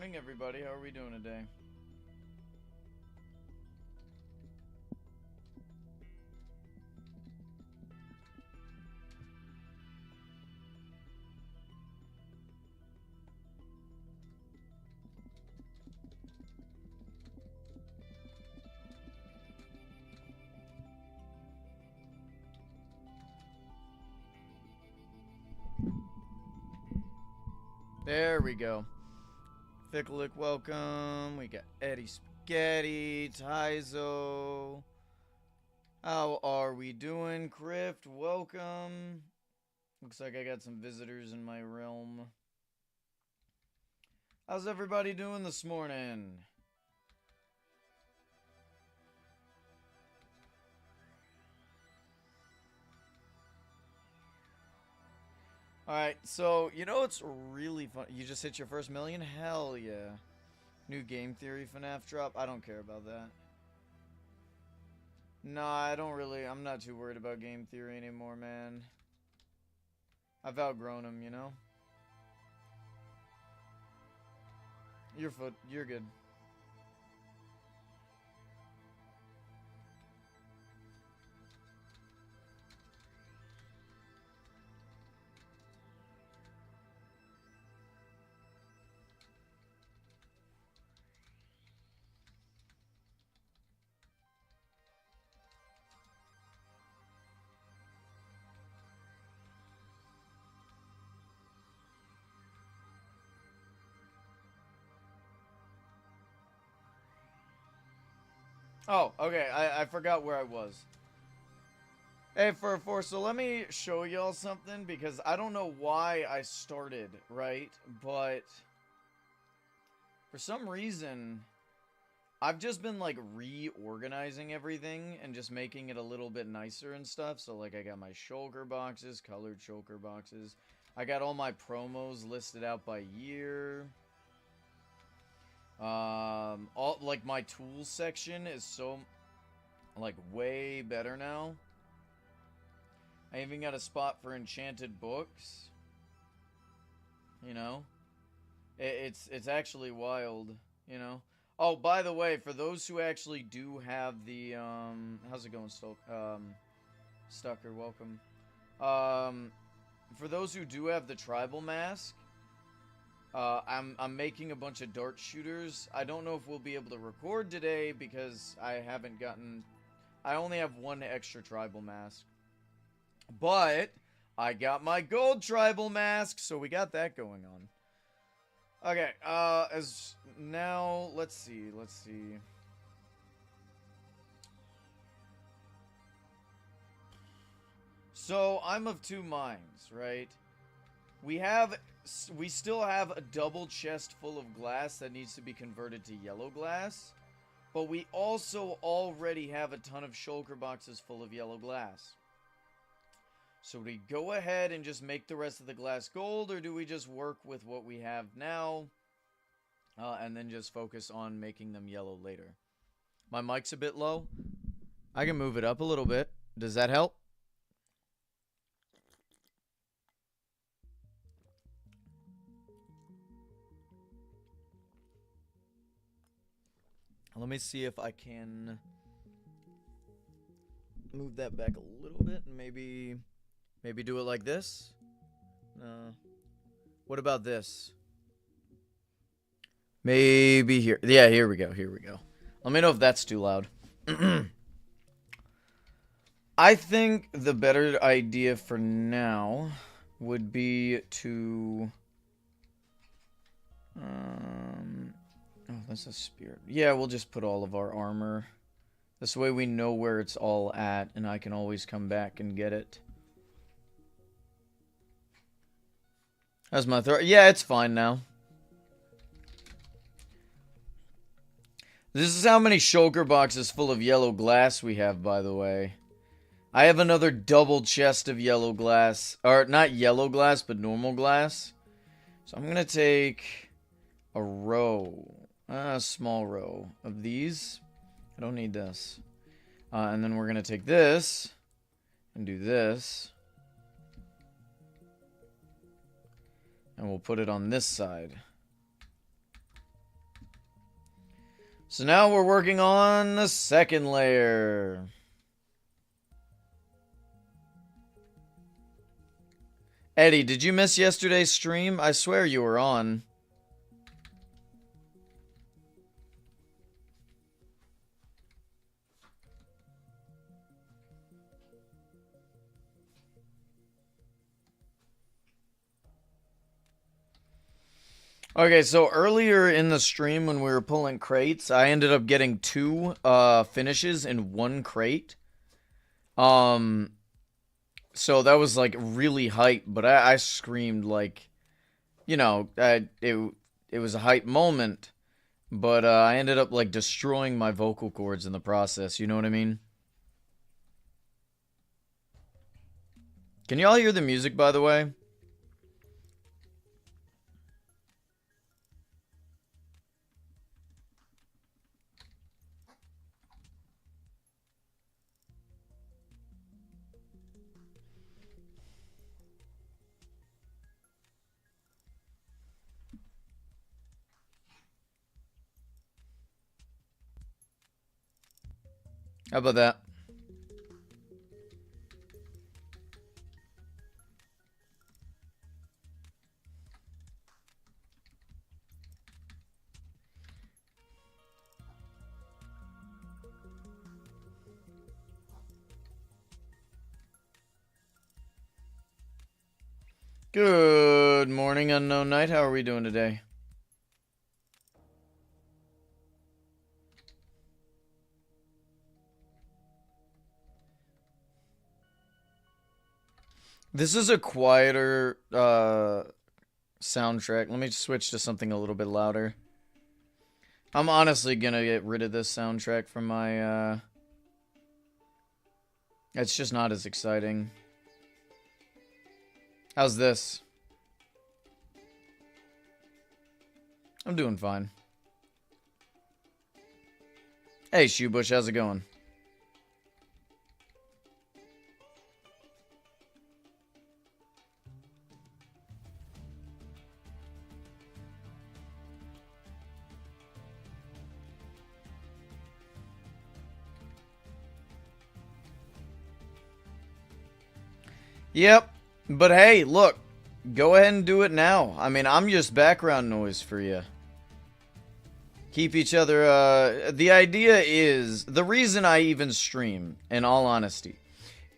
morning, everybody. How are we doing today? There we go. Ficklick, welcome. We got Eddie Spaghetti, Tyzo. How are we doing? Crift, welcome. Looks like I got some visitors in my realm. How's everybody doing this morning? Alright, so, you know what's really fun? You just hit your first million? Hell yeah. New Game Theory FNAF drop? I don't care about that. Nah, I'm not too worried about Game Theory anymore, man. I've outgrown him, you know? You're good. Oh, okay, I forgot where I was. Hey, so let me show y'all something, because I don't know why I started, right? But for some reason, I've just been, like, reorganizing everything and just making it a little bit nicer and stuff. So, like, I got my shulker boxes, colored shulker boxes. I got all my promos listed out by year. All, like, my tools section is so, like, way better now. I even got a spot for enchanted books. You know? It's actually wild, you know? Oh, by the way, for those who actually do have the, how's it going, Stucker, welcome. For those who do have the tribal mask, I'm making a bunch of dart shooters. I don't know if we'll be able to record today because I only have one extra tribal mask. But I got my gold tribal mask, so we got that going on. Okay, let's see. So, I'm of two minds, right? We still have a double chest full of glass that needs to be converted to yellow glass, but we also already have a ton of shulker boxes full of yellow glass. So do we go ahead and just make the rest of the glass gold, or do we just work with what we have now, and then just focus on making them yellow later? My mic's a bit low. I can move it up a little bit. Does that help? Let me see if I can move that back a little bit and maybe do it like this. What about this? Maybe here. Yeah, here we go. Let me know if that's too loud. I think the better idea for now would be to... oh, that's a spirit. Yeah, we'll just put all of our armor. This way we know where it's all at, and I can always come back and get it. How's my throat? Yeah, it's fine now. This is how many shulker boxes full of yellow glass we have, by the way. I have another double chest of yellow glass. Or, not yellow glass, but normal glass. So I'm going to take a row. A small row of these. I don't need this. And then we're going to take this. And do this. And we'll put it on this side. So now we're working on the second layer. Eddie, did you miss yesterday's stream? I swear you were on. Okay, so earlier in the stream when we were pulling crates, I ended up getting 2 finishes in 1 crate. So that was like really hype, but I screamed like, you know, it was a hype moment, but I ended up like destroying my vocal cords in the process, you know what I mean? Can y'all hear the music, by the way? How about that? Good morning, Unknown Knight. How are we doing today? This is a quieter soundtrack. Let me switch to something a little bit louder. I'm honestly gonna get rid of this soundtrack from my it's just not as exciting. How's this? I'm doing fine. Hey, Shoebush, how's it going? Yep. But hey, look. Go ahead and do it now. I mean, I'm just background noise for you. Keep each other, the idea is, the reason I even stream, in all honesty,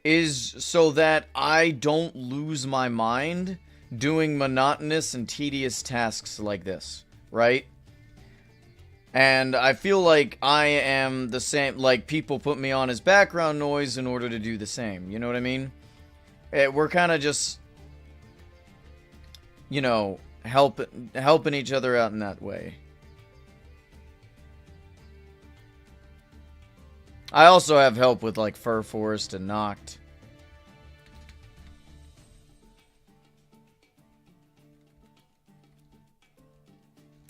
is so that I don't lose my mind doing monotonous and tedious tasks like this, right? And I feel like I am the same, like, people put me on as background noise in order to do the same, you know what I mean? We're kind of just, you know, helping each other out in that way. I also have help with, like, Fur Forest and Noct.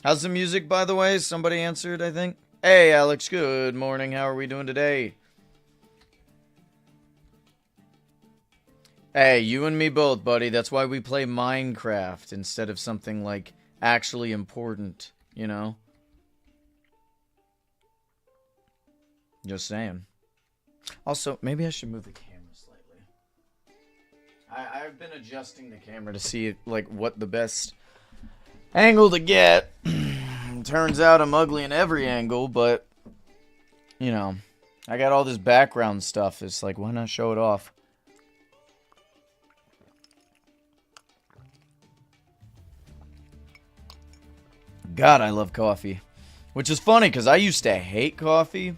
How's the music, by the way? Somebody answered, I think. Hey, Alex, good morning. How are we doing today? Hey, you and me both, buddy. That's why we play Minecraft instead of something, like, actually important, you know? Just saying. Also, maybe I should move the camera slightly. I've been adjusting the camera to see, like, what the best angle to get. Turns out I'm ugly in every angle, but, you know, I got all this background stuff. It's like, why not show it off? God, I love coffee. Which is funny, because I used to hate coffee.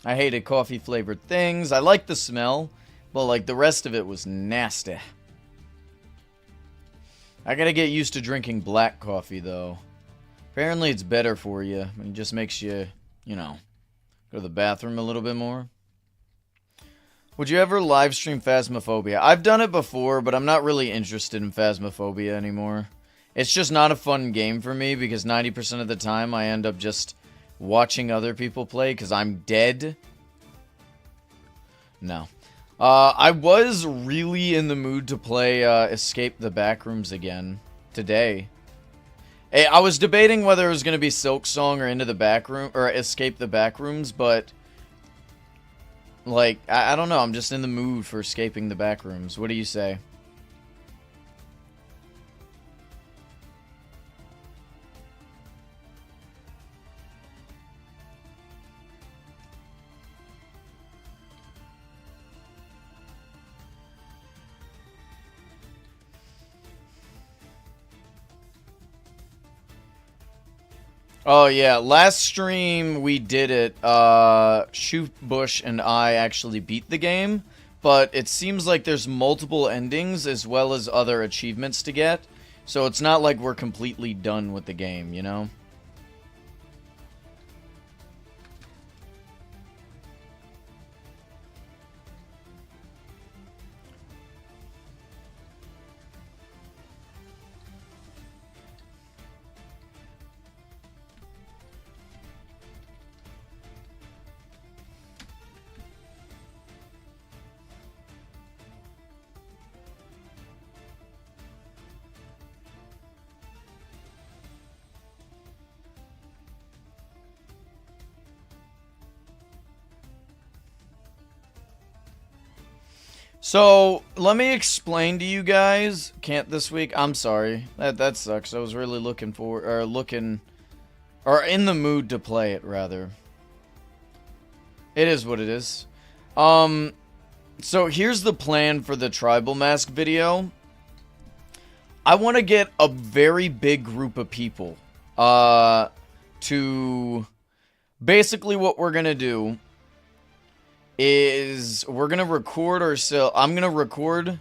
I hated coffee-flavored things. I liked the smell, but, like, the rest of it was nasty. I gotta get used to drinking black coffee, though. Apparently it's better for you. It just makes you, you know, go to the bathroom a little bit more. Would you ever live stream Phasmophobia? I've done it before, but I'm not really interested in Phasmophobia anymore. It's just not a fun game for me because 90% of the time I end up just watching other people play because I'm dead. No. I was really in the mood to play Escape the Backrooms again today. I was debating whether it was going to be Silk Song or Into the Backroom, or Escape the Backrooms, but, like, I don't know. I'm just in the mood for escaping the backrooms. What do you say? Oh yeah, last stream we did it. Shootbush and I actually beat the game, but it seems like there's multiple endings as well as other achievements to get. So it's not like we're completely done with the game, you know? So, let me explain to you guys. Can't this week? I'm sorry. That sucks. I was really looking for, or in the mood to play it, rather. It is what it is. So here's the plan for the Tribal Mask video. I want to get a very big group of people, to... Basically what we're gonna do is we're gonna record ourselves. I'm gonna record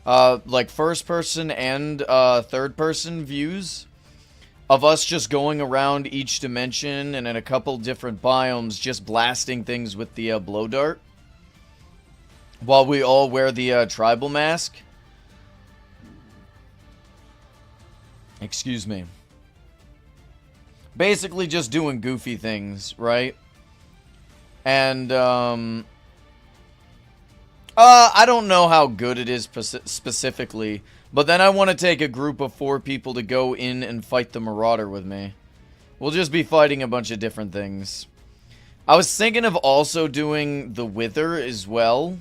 like first person and third person views of us just going around each dimension and in a couple different biomes just blasting things with the blow dart while we all wear the tribal mask. Excuse me. Basically just doing goofy things, right? And I don't know how good it is specifically, but then I want to take a group of 4 people to go in and fight the Marauder with me. We'll just be fighting a bunch of different things. I was thinking of also doing the Wither as well,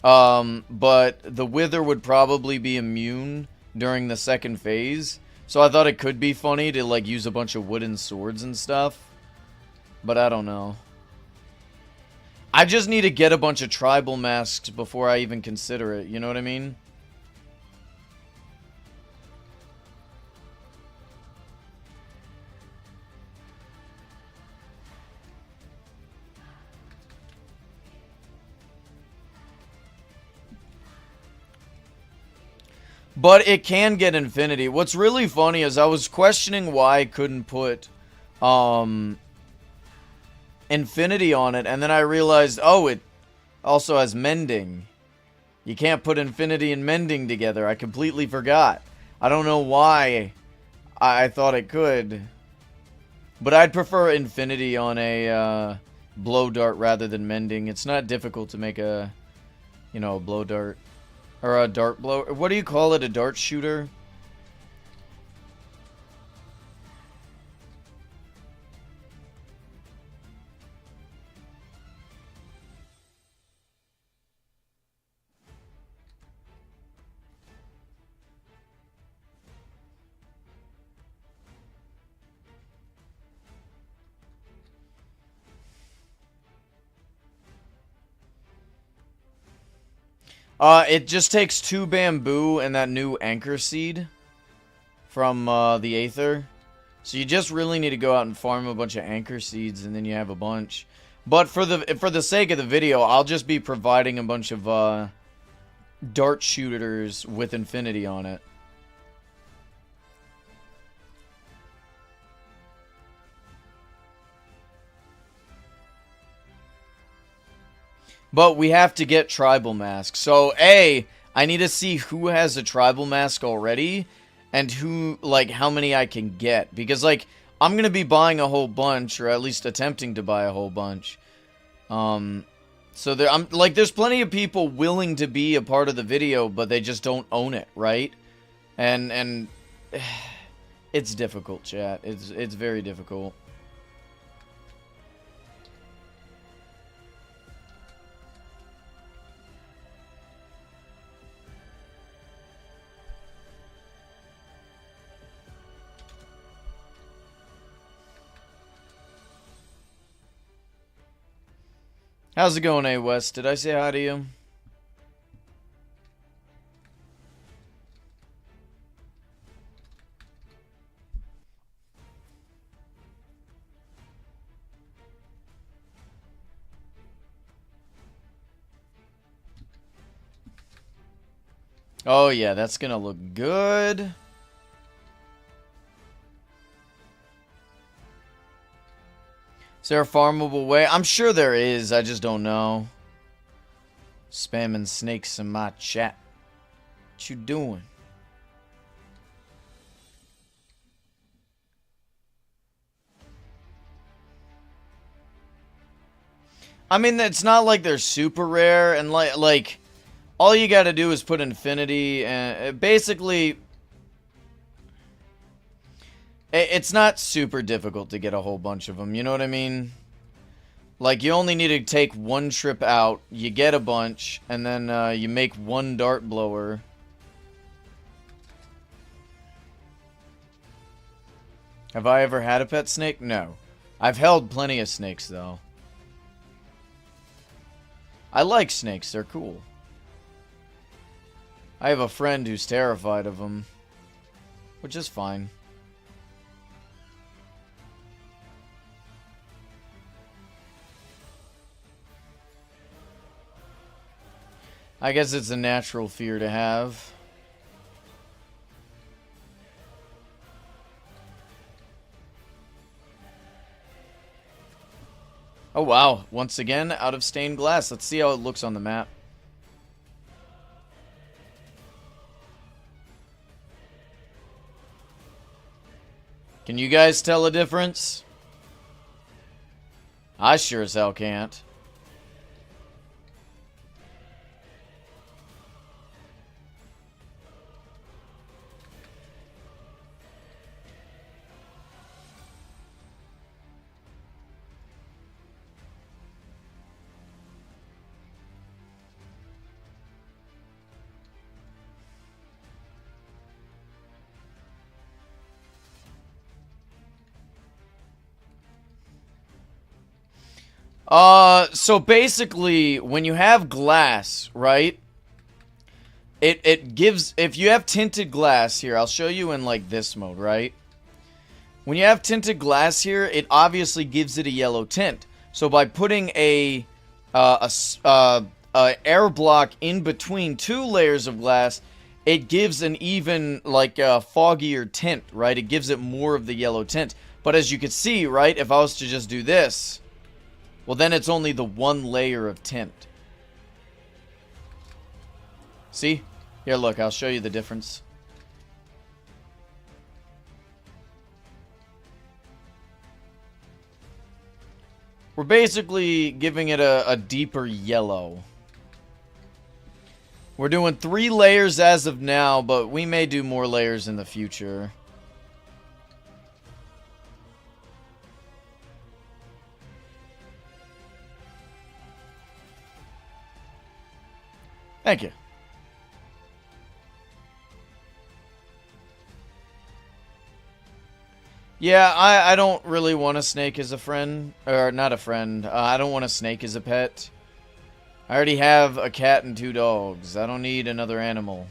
but the Wither would probably be immune during the second phase, so I thought it could be funny to like use a bunch of wooden swords and stuff, but I don't know. I just need to get a bunch of tribal masks before I even consider it, you know what I mean? But it can get infinity. What's really funny is I was questioning why I couldn't put infinity on it, and then I realized, oh, it also has mending. You can't put infinity and mending together. I completely forgot. I don't know why I thought it could. But I'd prefer infinity on a blow dart rather than mending. It's not difficult to make a, you know, a blow dart. Or a dart blower. What do you call it? A dart shooter? It just takes 2 bamboo and that new anchor seed from the Aether. So you just really need to go out and farm a bunch of anchor seeds, and then you have a bunch. But for the sake of the video, I'll just be providing a bunch of dart shooters with infinity on it. But we have to get tribal masks. So, A, I need to see who has a tribal mask already, and who, like, how many I can get. Because, like, I'm going to be buying a whole bunch, or at least attempting to buy a whole bunch. So, there's plenty of people willing to be a part of the video, but they just don't own it, right? And It's difficult, chat. It's very difficult. How's it going, A West? Did I say hi to you? Oh yeah, that's gonna look good. Is there a farmable way? I'm sure there is, I just don't know. Spamming snakes in my chat. What you doing? I mean, it's not like they're super rare, and like all you gotta do is put infinity, and basically, it's not super difficult to get a whole bunch of them, you know what I mean? Like, you only need to take one trip out, you get a bunch, and then you make one dart blower. Have I ever had a pet snake? No. I've held plenty of snakes, though. I like snakes, they're cool. I have a friend who's terrified of them, which is fine. I guess it's a natural fear to have. Oh wow, once again, out of stained glass. Let's see how it looks on the map. Can you guys tell a difference? I sure as hell can't. So basically, when you have glass, right? It gives, if you have tinted glass here, I'll show you in like this mode, right? When you have tinted glass here, it obviously gives it a yellow tint. So by putting a air block in between two layers of glass, it gives an even, like, foggier tint, right? It gives it more of the yellow tint. But as you can see, right, if I was to just do this, well, then it's only the one layer of tint. See? Here, look, I'll show you the difference. We're basically giving it a deeper yellow. We're doing 3 layers as of now, but we may do more layers in the future. Thank you. Yeah, I don't really want a snake as a friend. Or, not a friend. I don't want a snake as a pet. I already have a cat and 2 dogs. I don't need another animal.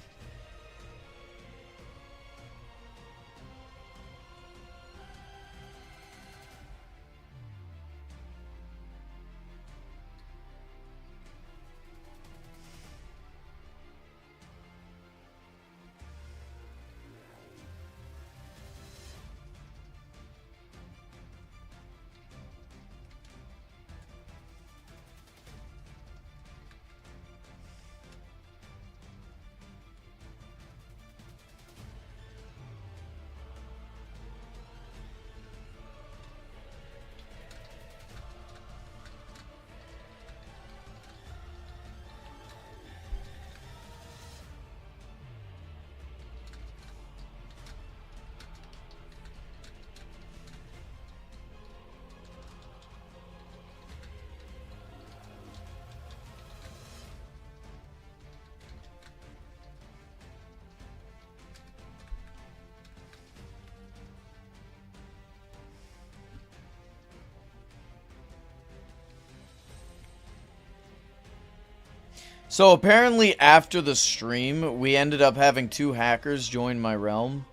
So apparently after the stream, we ended up having 2 hackers join my realm.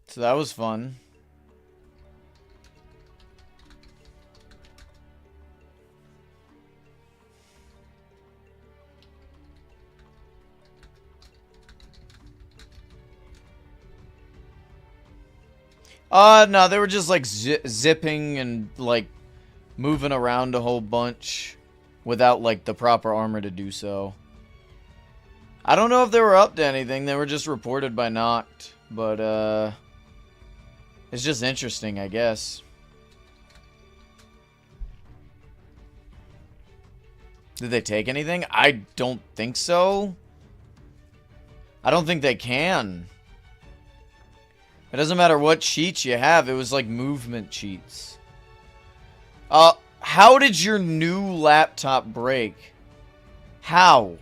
So that was fun. No, they were just like zipping and like moving around a whole bunch without like the proper armor to do so. I don't know if they were up to anything. They were just reported by Noct, but it's just interesting, I guess. Did they take anything? I don't think so. I don't think they can. It doesn't matter what cheats you have. It was like movement cheats. How did your new laptop break? How?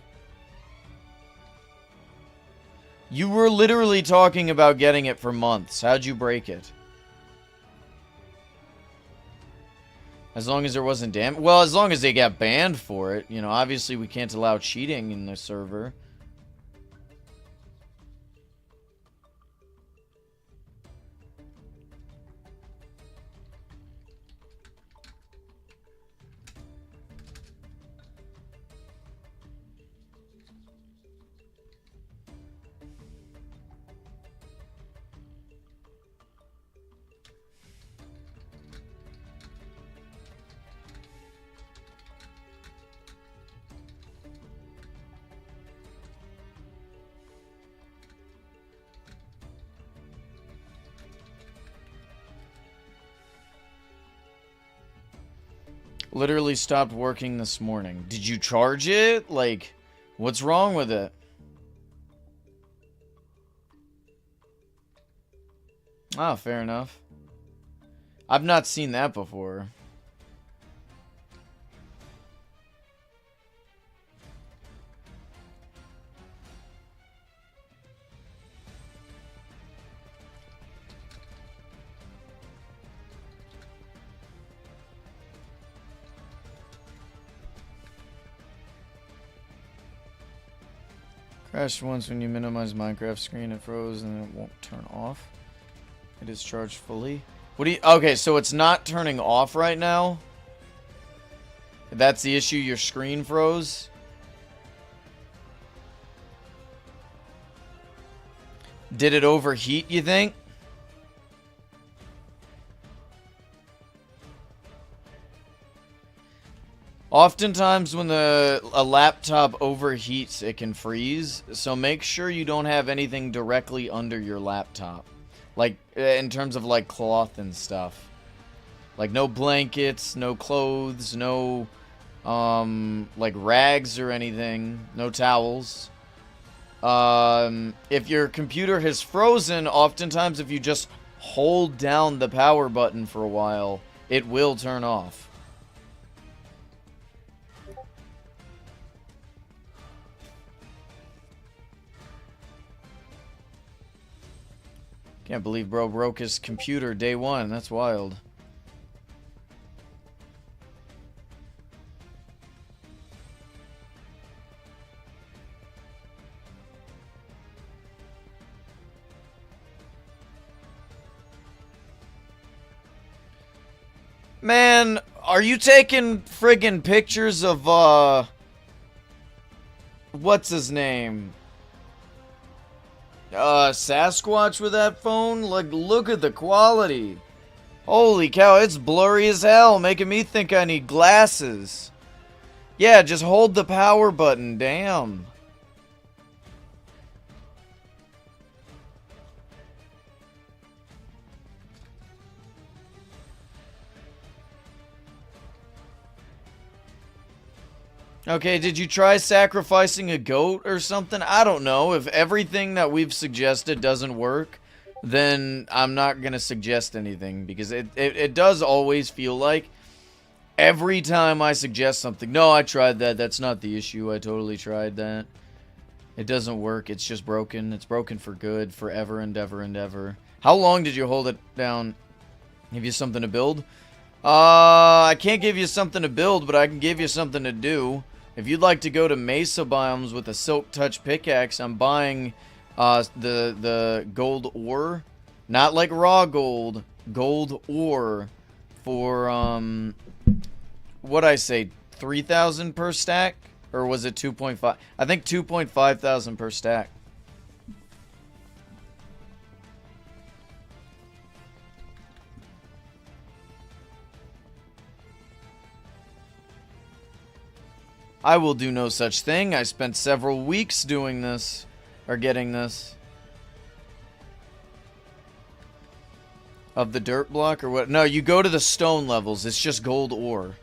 You were literally talking about getting it for months. How'd you break it? As long as there wasn't damage. Well, as long as they got banned for it. You know, obviously we can't allow cheating in the server. Literally stopped working this morning. Did you charge it? Like, what's wrong with it? Oh, fair enough. I've not seen that before. Crashed once when you minimize Minecraft screen, it froze and it won't turn off. It is charged fully. What do you... Okay, so it's not turning off right now? That's the issue, your screen froze? Did it overheat, you think? Oftentimes when a laptop overheats, it can freeze. So make sure you don't have anything directly under your laptop. Like, in terms of, like, cloth and stuff. Like, no blankets, no clothes, no, like, rags or anything. No towels. If your computer has frozen, oftentimes if you just hold down the power button for a while, it will turn off. Can't believe bro broke his computer day one. That's wild. Man, are you taking friggin' pictures of, what's his name? Sasquatch with that phone? Like, look at the quality. Holy cow, it's blurry as hell, making me think I need glasses. Yeah, just hold the power button, damn. Okay, did you try sacrificing a goat or something? I don't know. If everything that we've suggested doesn't work, then I'm not going to suggest anything. Because it does always feel like every time I suggest something, no, I tried that. That's not the issue. I totally tried that. It doesn't work. It's just broken. It's broken for good, forever and ever and ever. How long did you hold it down? Give you something to build? I can't give you something to build, but I can give you something to do. If you'd like to go to Mesa Biomes with a Silk Touch pickaxe, I'm buying the gold ore. Not like raw gold. Gold ore for, what'd I say, 3,000 per stack? Or was it 2.5? I think 2.5 thousand per stack. I will do no such thing. I spent several weeks doing this. Or getting this. Of the dirt block or what? No, you go to the stone levels. It's just gold ore.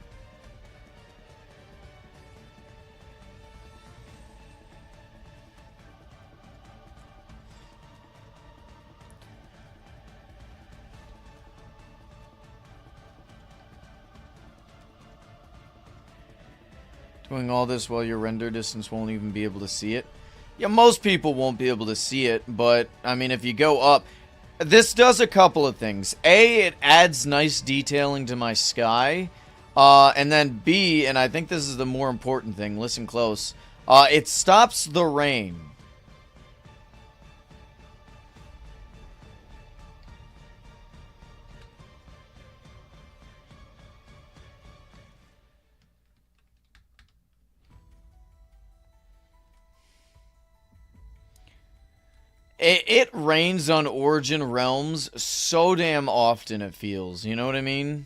Doing all this while your render distance won't even be able to see it. Yeah, most people won't be able to see it, but, I mean, if you go up... This does a couple of things. A, it adds nice detailing to my sky. And then B, and I think this is the more important thing, listen close. It stops the rain. It rains on Origin Realms so damn often, it feels. You know what I mean?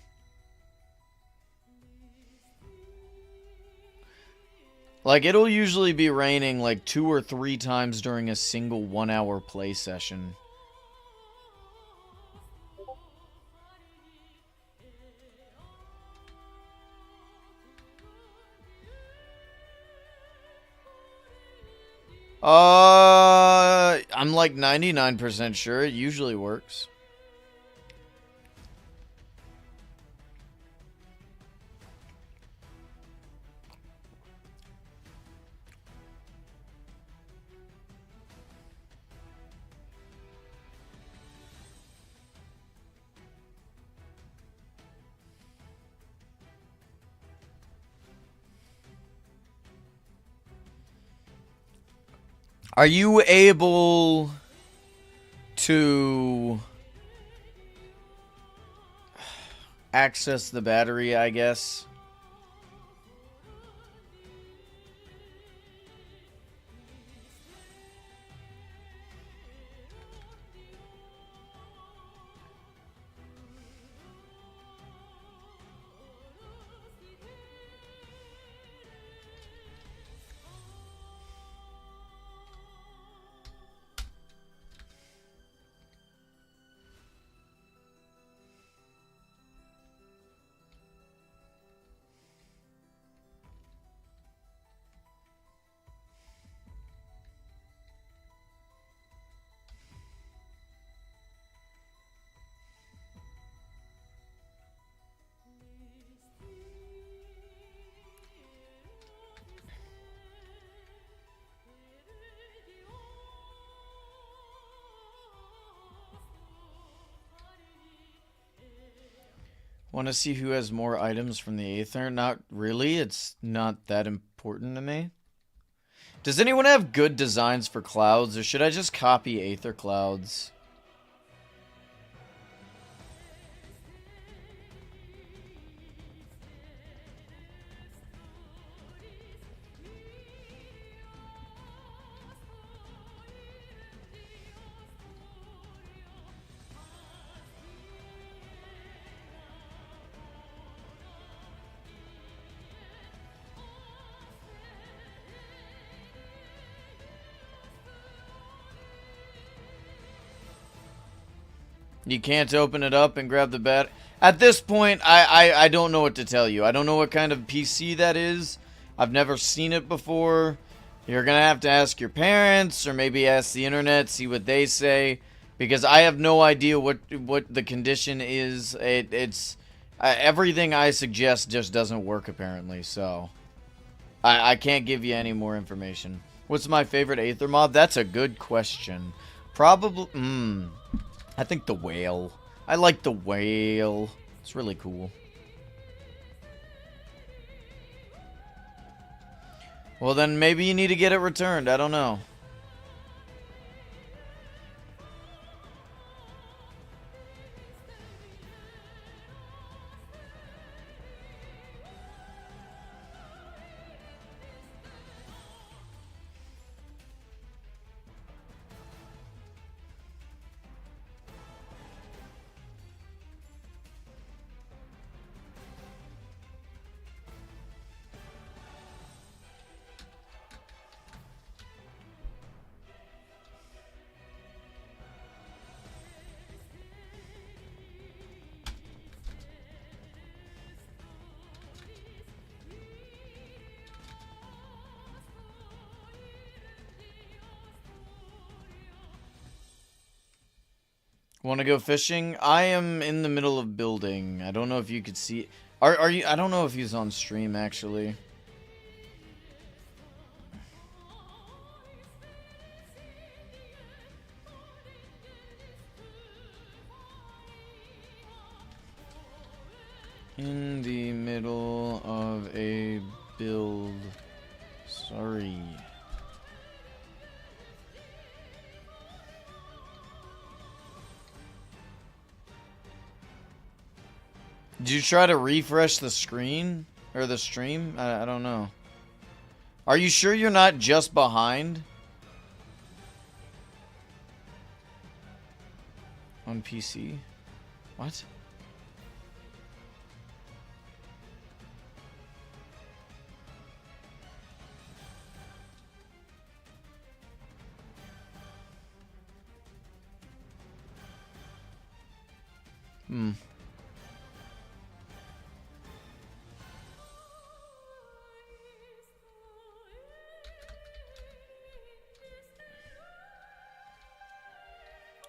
Like, it'll usually be raining like 2 or 3 times during a single 1-hour play session. I'm like 99% sure it usually works. Are you able to access the battery, I guess? Want to see who has more items from the Aether? Not really. It's not that important to me. Does anyone have good designs for clouds, or should I just copy Aether clouds? You can't open it up and grab the bat. At this point, I don't know what to tell you. I don't know what kind of PC that is. I've never seen it before. You're going to have to ask your parents or maybe ask the internet, see what they say. Because I have no idea what the condition is. It's everything I suggest just doesn't work apparently. So I can't give you any more information. What's my favorite Aether mob? That's a good question. Probably, I think the whale. I like the whale. It's really cool. Well, then maybe you need to get it returned. I don't know. Want to go fishing? I am in the middle of building. I don't know if you could see. Are you? I don't know if he's on stream actually. In the middle of a build. Sorry. Did you try to refresh the screen? Or the stream? I don't know. Are you sure you're not just behind? On PC? What?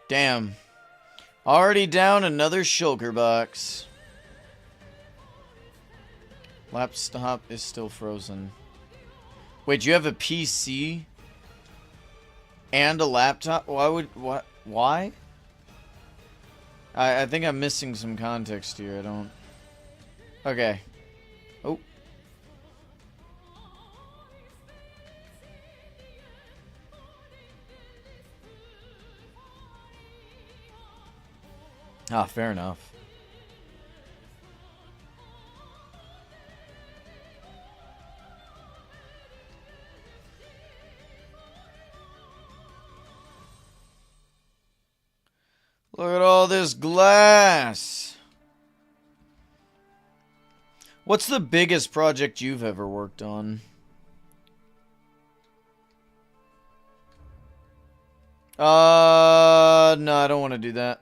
Damn. Already down another shulker box. Laptop is still frozen. Wait, you have a PC and a laptop? Why? I think I'm missing some context here. I don't... Okay. Oh. Ah, fair enough. Look at all this glass. What's the biggest project you've ever worked on? No, I don't want to do that.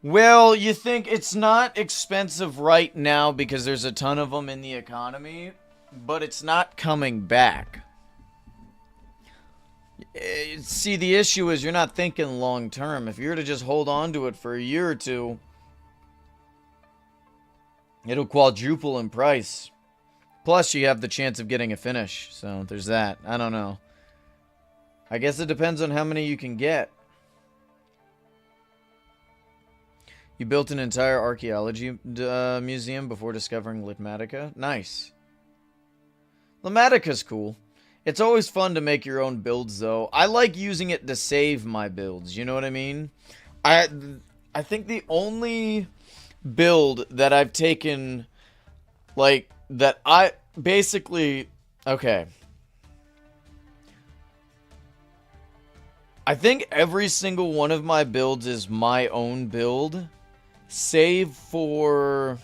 Well, you think it's not expensive right now because there's a ton of them in the economy, but it's not coming back. See, the issue is you're not thinking long term. If you were to just hold on to it for a year or two, it'll quadruple in price. Plus, you have the chance of getting a finish, so there's that. I don't know. I guess it depends on how many you can get. You built an entire archaeology museum before discovering Litmatica? Nice. Litmatica's cool. It's always fun to make your own builds, though. I like using it to save my builds, you know what I mean? I think the only build that I've taken, like, that I basically... Okay. I think every single one of my builds is my own build, save for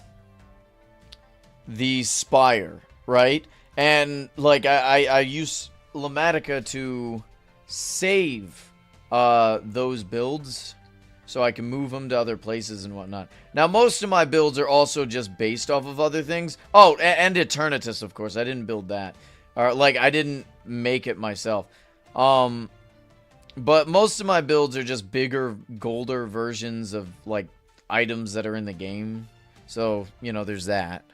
the Spire, right? And, like, I use Litmatica to save those builds so I can move them to other places and whatnot. Now, most of my builds are also just based off of other things. Oh, and Eternatus, of course. I didn't build that. Or, like, I didn't make it myself. But most of my builds are just bigger, golder versions of, like, items that are in the game. So, you know, there's that.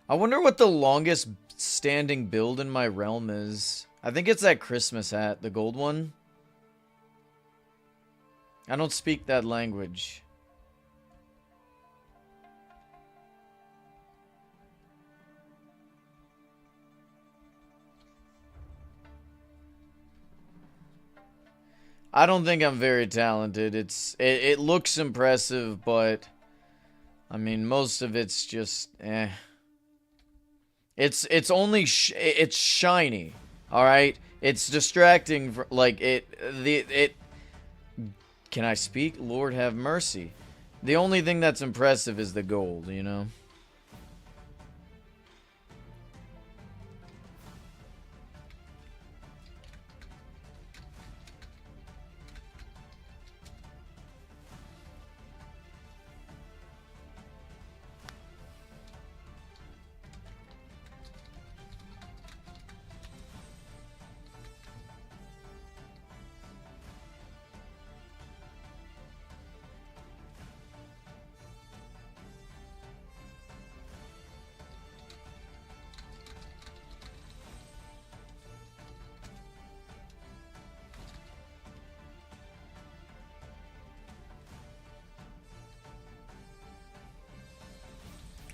I wonder what the longest standing build in my realm is. I think it's that Christmas hat, the gold one. I don't speak that language. I don't think I'm very talented. It looks impressive, but I mean, most of it's just eh. It's only it's shiny. All right? It's distracting for, like it can I speak? Lord have mercy. The only thing that's impressive is the gold, you know?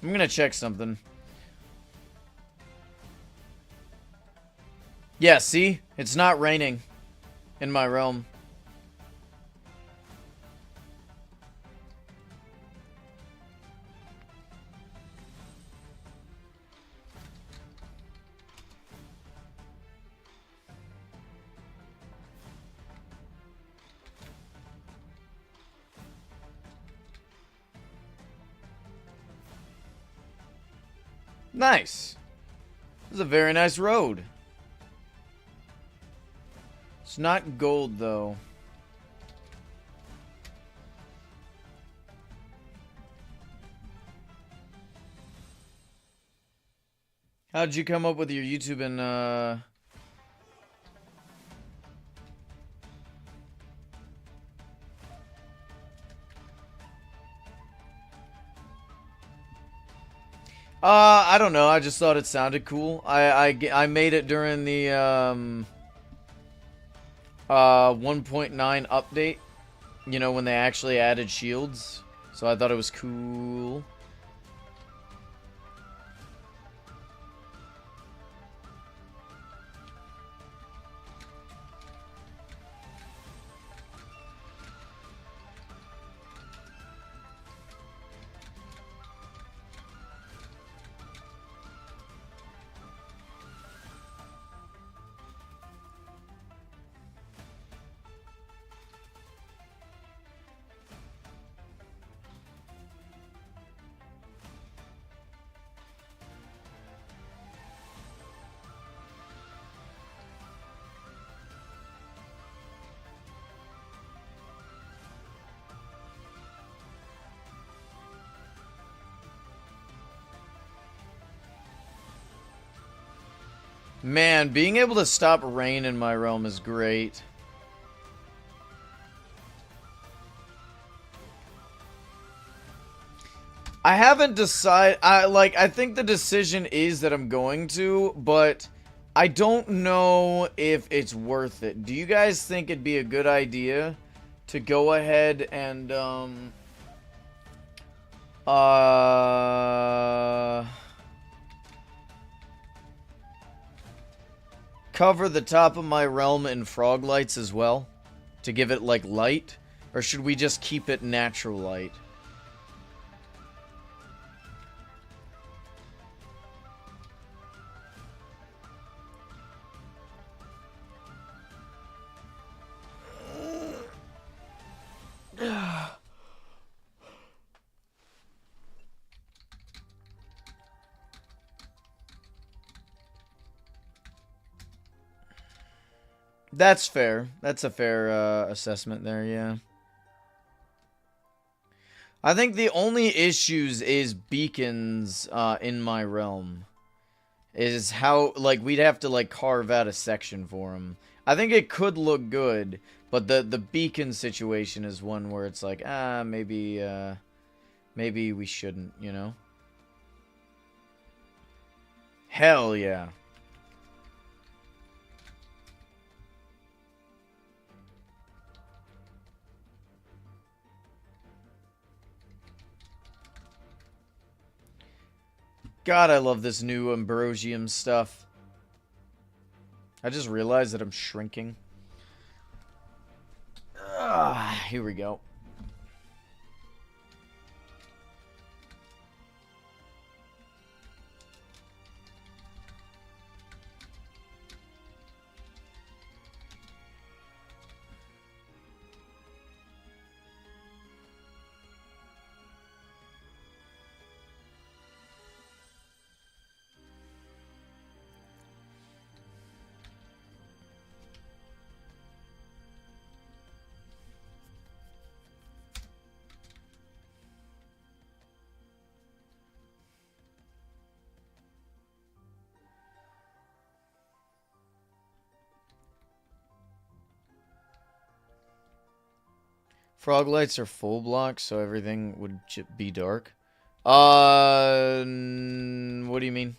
I'm gonna check something. Yeah, see? It's not raining in my realm. Nice. This is a very nice road. It's not gold, though. How'd you come up with your YouTube and, I don't know. I just thought it sounded cool. I made it during the 1.9 update. You know, when they actually added shields. So I thought it was cool. Man, being able to stop rain in my realm is great. I haven't decided. I think the decision is that I'm going to, but I don't know if it's worth it. Do you guys think it'd be a good idea to go ahead and cover the top of my realm in frog lights as well to give it like light, or should we just keep it natural light? That's fair. That's a fair assessment there, yeah. I think the only issues is beacons in my realm. Is how, like, we'd have to, like, carve out a section for them. I think it could look good, but the beacon situation is one where it's like, maybe we shouldn't, you know? Hell yeah. God, I love this new Ambrosium stuff. I just realized that I'm shrinking. Here we go. Frog lights are full block, so everything would be dark. What do you mean?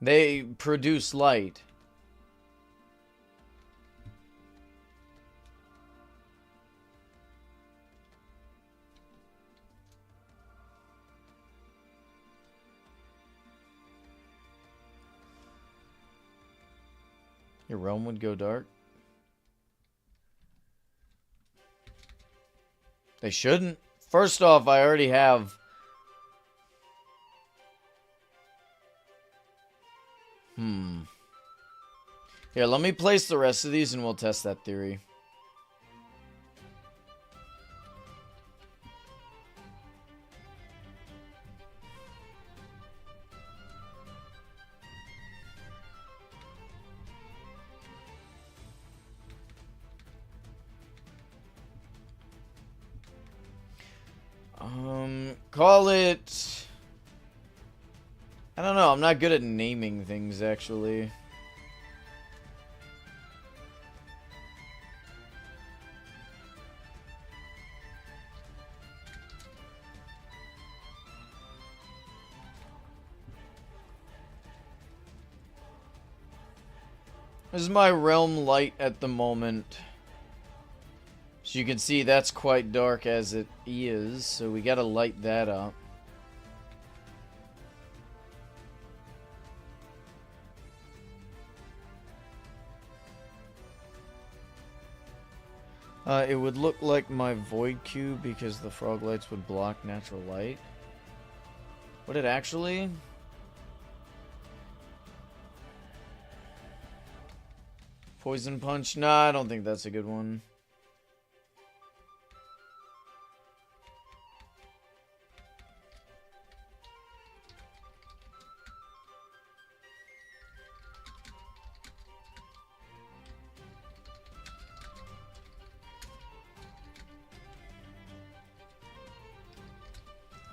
They produce light. Your realm would go dark? They shouldn't. First off, I already have... Here, let me place the rest of these and we'll test that theory. Call it... I don't know, I'm not good at naming things, actually. This is my realm light at the moment. So you can see that's quite dark as it is, so we gotta light that up. It would look like my void cube because the frog lights would block natural light. Would it actually? Poison punch? Nah, I don't think that's a good one.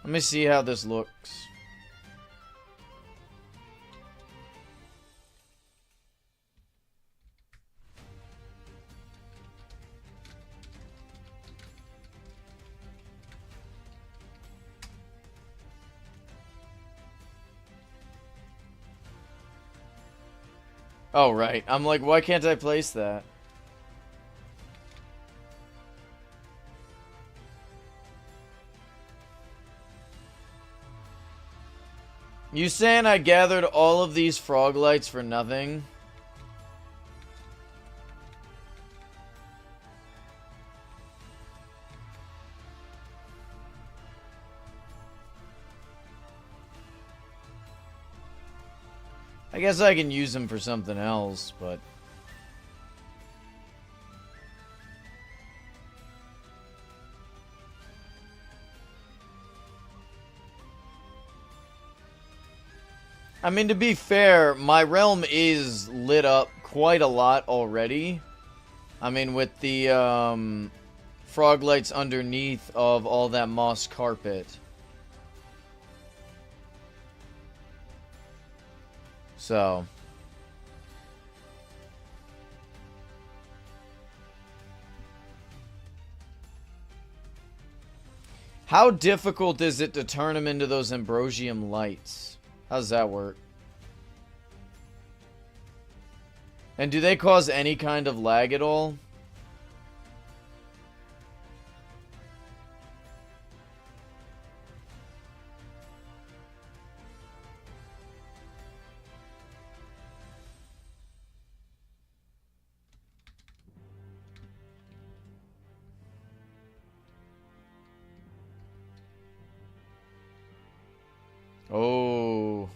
Let me see how this looks. Oh, right. I'm like, why can't I place that? You saying I gathered all of these frog lights for nothing? I guess I can use them for something else, but... I mean, to be fair, my realm is lit up quite a lot already. I mean, with the frog lights underneath of all that moss carpet. So. How difficult is it to turn them into those Ambrosium lights? How does that work? And do they cause any kind of lag at all? Oh.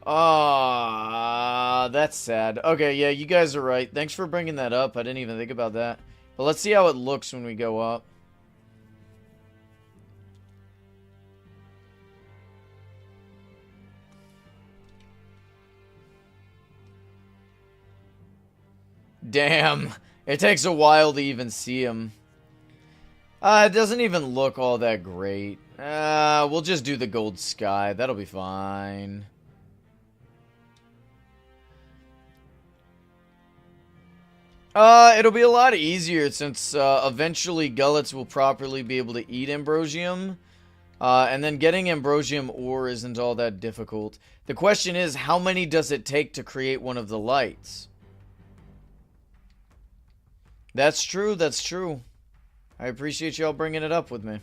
Ah, that's sad. Okay, yeah, you guys are right. Thanks for bringing that up. I didn't even think about that. But let's see how it looks when we go up. Damn. It takes a while to even see him. It doesn't even look all that great. We'll just do the gold sky. That'll be fine. It'll be a lot easier since eventually Gullets will properly be able to eat Ambrosium. And then getting Ambrosium ore isn't all that difficult. The question is, how many does it take to create one of the lights? That's true, that's true. I appreciate y'all bringing it up with me.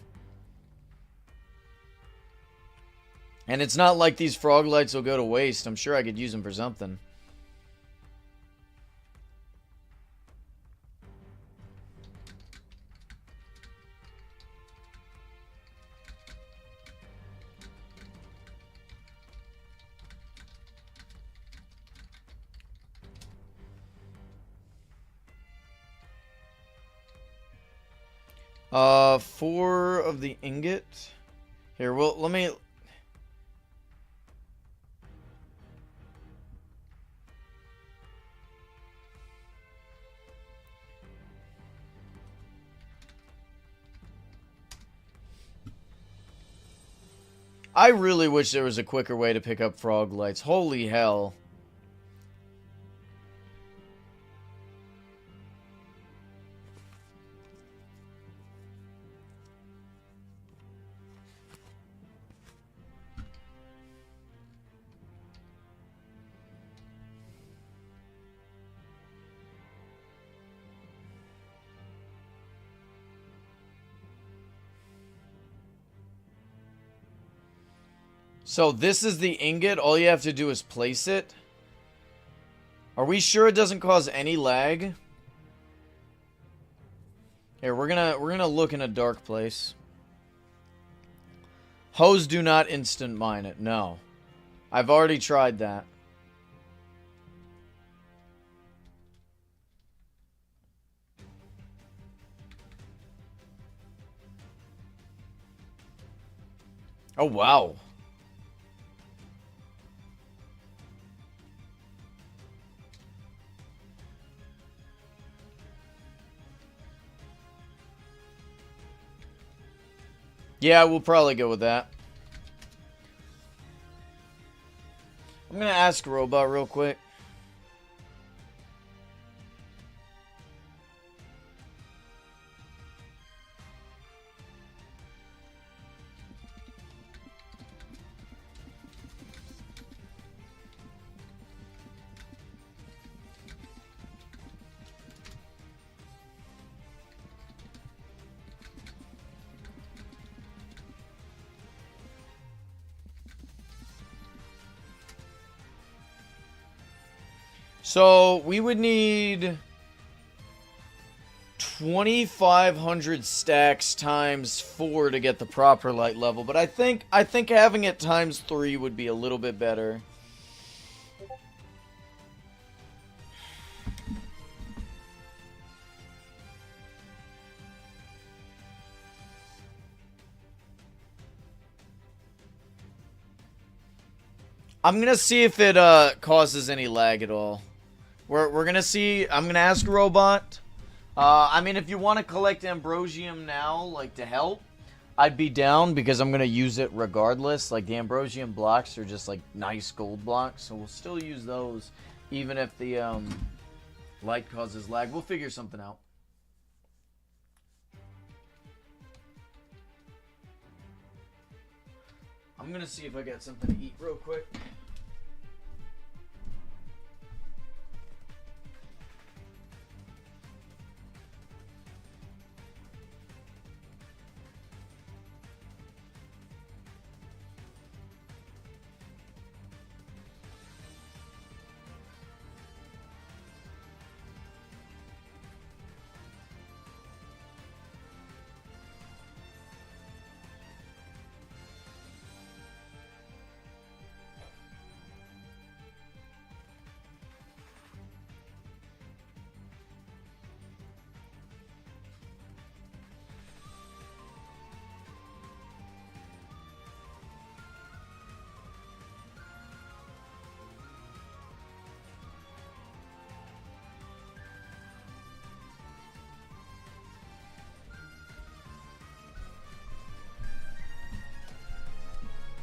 And it's not like these frog lights will go to waste. I'm sure I could use them for something. Four of the ingot. Here, well, let me... I really wish there was a quicker way to pick up frog lights. Holy hell. So this is the ingot. All you have to do is place it. Are we sure it doesn't cause any lag? Here, we're gonna look in a dark place. Hoes do not instant mine it. No. I've already tried that. Oh, wow. Yeah, we'll probably go with that. I'm gonna ask Robot real quick. So, we would need 2,500 stacks times 4 to get the proper light level, but I think having it times 3 would be a little bit better. I'm gonna see if it causes any lag at all. We're gonna see. I'm gonna ask Robot. I mean, if you want to collect Ambrosium now, like, to help, I'd be down, because I'm gonna use it regardless. Like, the Ambrosium blocks are just, like, nice gold blocks, so we'll still use those, even if the, light causes lag. We'll figure something out. I'm gonna see if I get something to eat real quick.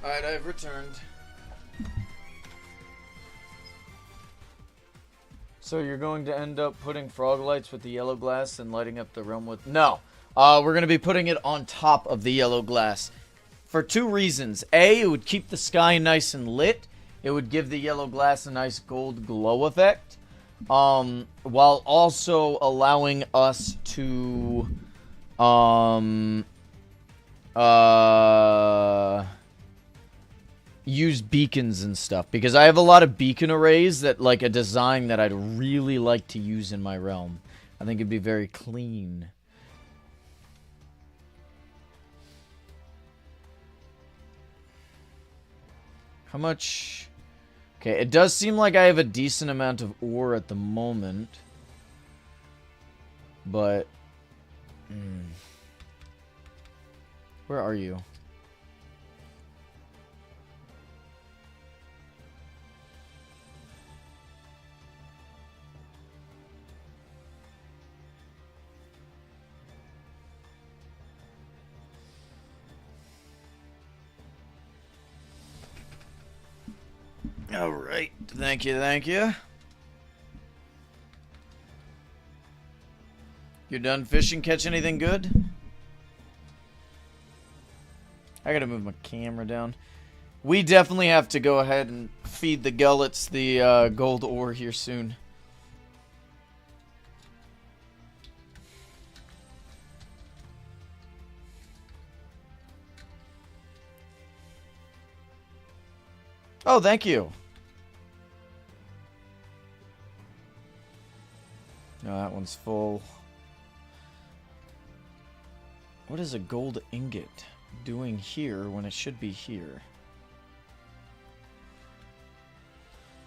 Alright, I've returned. So you're going to end up putting frog lights with the yellow glass and lighting up the realm with... No. We're going to be putting it on top of the yellow glass. For two reasons. A, it would keep the sky nice and lit. It would give the yellow glass a nice gold glow effect. While also allowing us to... use beacons and stuff, because I have a lot of beacon arrays that, like, a design that I'd really like to use in my realm. I think it'd be very clean. How much? Okay, it does seem like I have a decent amount of ore at the moment, but where are you? Alright, thank you, thank you. You done fishing? Catch anything good? I gotta move my camera down. We definitely have to go ahead and feed the gullets the gold ore here soon. Oh, thank you. No, that one's full. What is a gold ingot doing here when it should be here?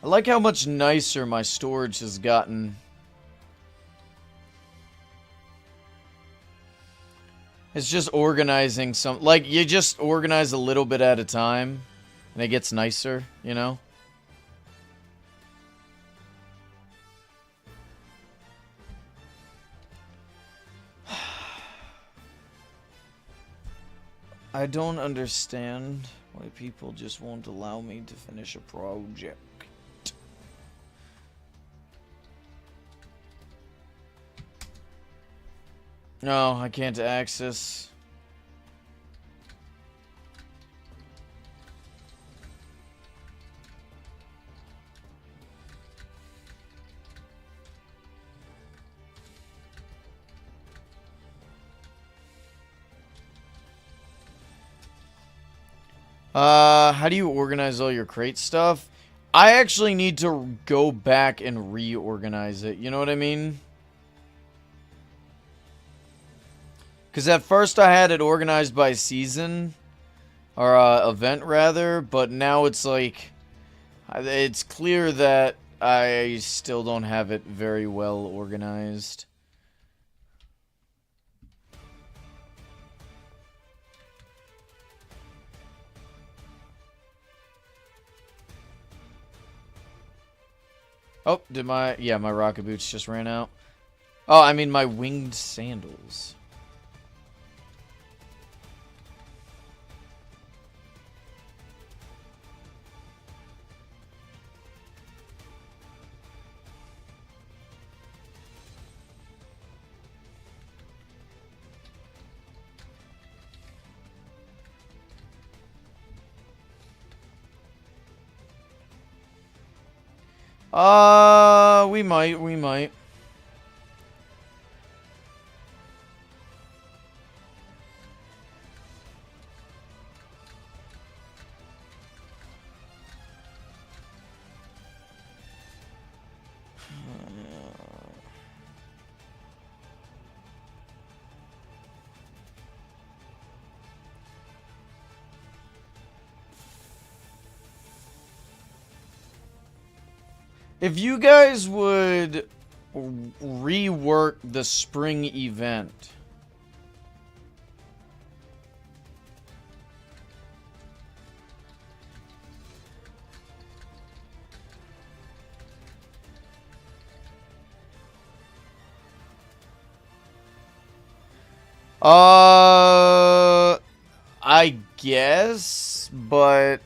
I like how much nicer my storage has gotten. It's just organizing some... Like, you just organize a little bit at a time, and it gets nicer, you know? I don't understand why people just won't allow me to finish a project. No, I can't access. How do you organize all your crate stuff? I actually need to go back and reorganize it, you know what I mean? Because at first I had it organized by season, or event rather, but now it's like, it's clear that I still don't have it very well organized. Oh, did my... Yeah, my rocket boots just ran out. Oh, I mean my winged sandals. We might. If you guys would rework the spring event. I guess, but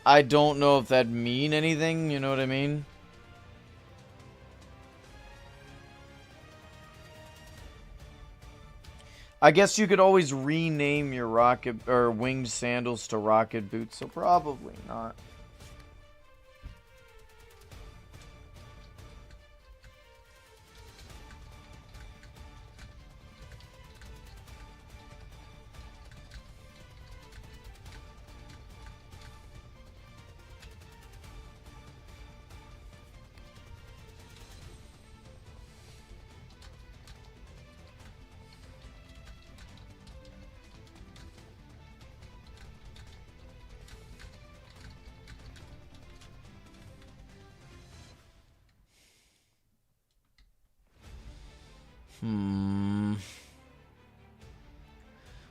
I don't know if that'd mean anything, you know what I mean? I guess you could always rename your rocket or winged sandals to rocket boots, so probably not.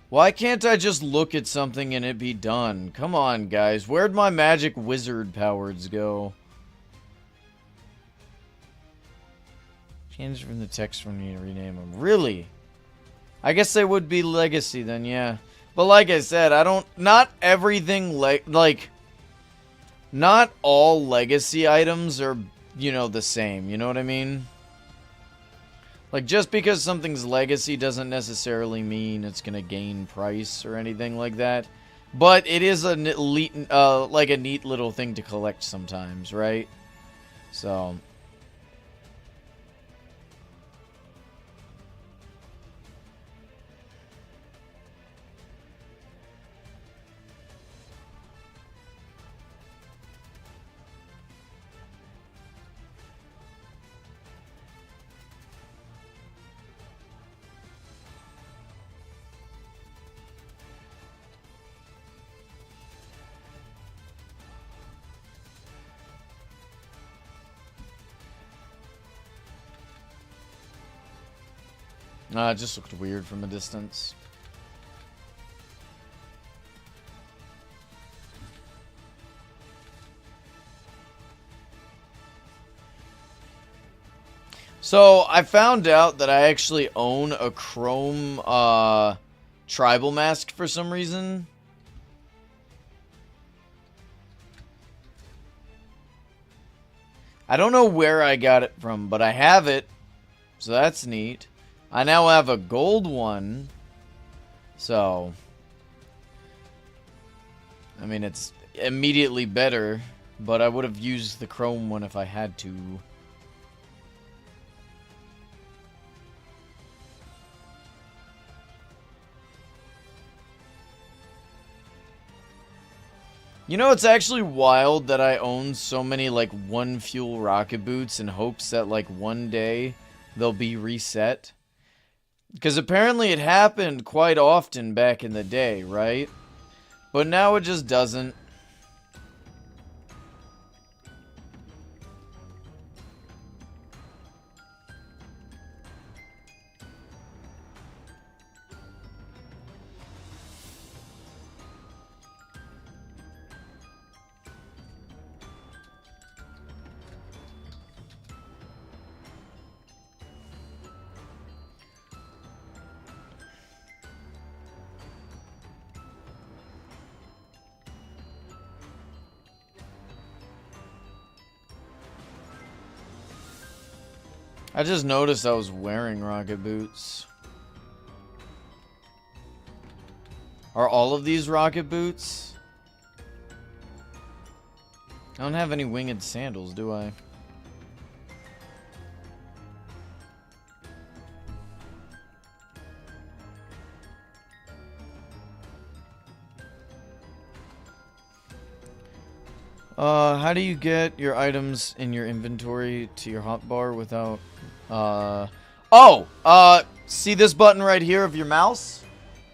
Why can't I just look at something and it be done? Come on, guys. Where'd my magic wizard powers go? Change from the text when you rename them. Really? I guess they would be legacy then, yeah. But like I said, I don't... Not everything, like... Not all legacy items are, you know, the same. You know what I mean? Like, just because something's legacy doesn't necessarily mean it's gonna gain price or anything like that. But it is a like a neat little thing to collect sometimes, right? So... it just looked weird from a distance. So, I found out that I actually own a chrome, tribal mask for some reason. I don't know where I got it from, but I have it. So that's neat. I now have a gold one. So... I mean, it's immediately better, but I would have used the chrome one if I had to. You know, it's actually wild that I own so many, like, one fuel rocket boots in hopes that, like, one day they'll be reset. Because apparently it happened quite often back in the day, right? But now it just doesn't. I just noticed I was wearing rocket boots. Are all of these rocket boots? I don't have any winged sandals, do I? How do you get your items in your inventory to your hotbar without, see this button right here of your mouse?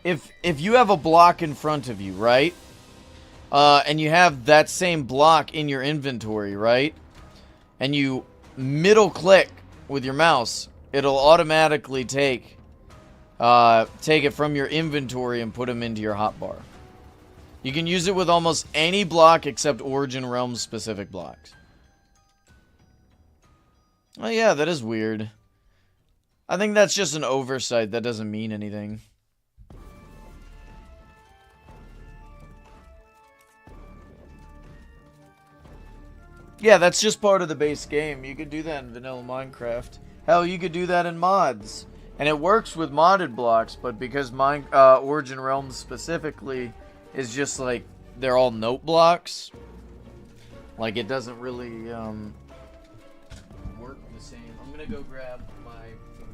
If you have a block in front of you, right? And you have that same block in your inventory, right? And you middle click with your mouse, it'll automatically take it from your inventory and put them into your hotbar. You can use it with almost any block except Origin Realms specific blocks. Oh yeah, that is weird. I think that's just an oversight. That doesn't mean anything. Yeah, that's just part of the base game. You could do that in vanilla Minecraft. Hell, you could do that in mods. And it works with modded blocks, but because Origin Realms specifically is just like, they're all note blocks. Like, it doesn't really, work the same. I'm gonna go grab my food.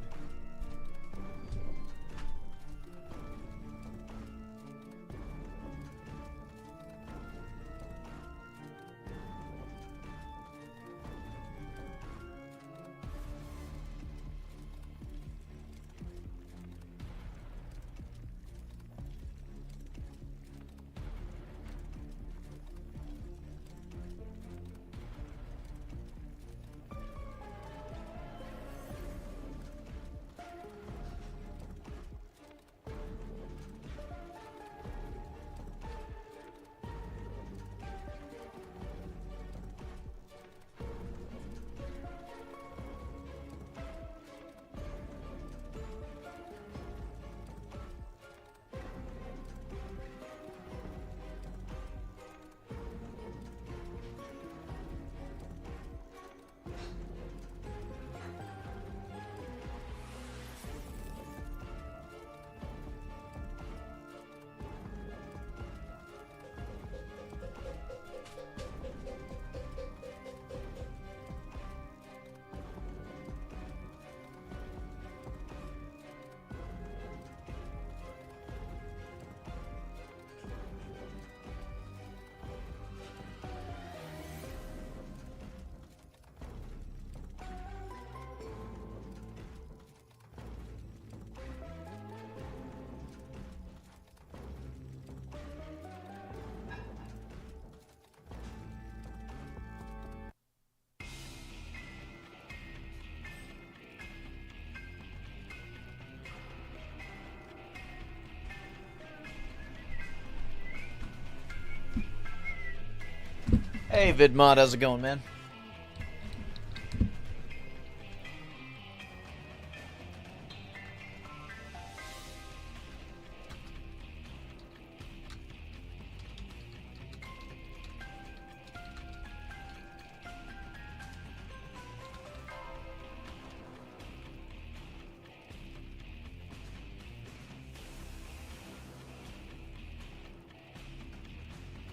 Hey, VidMod, how's it going, man?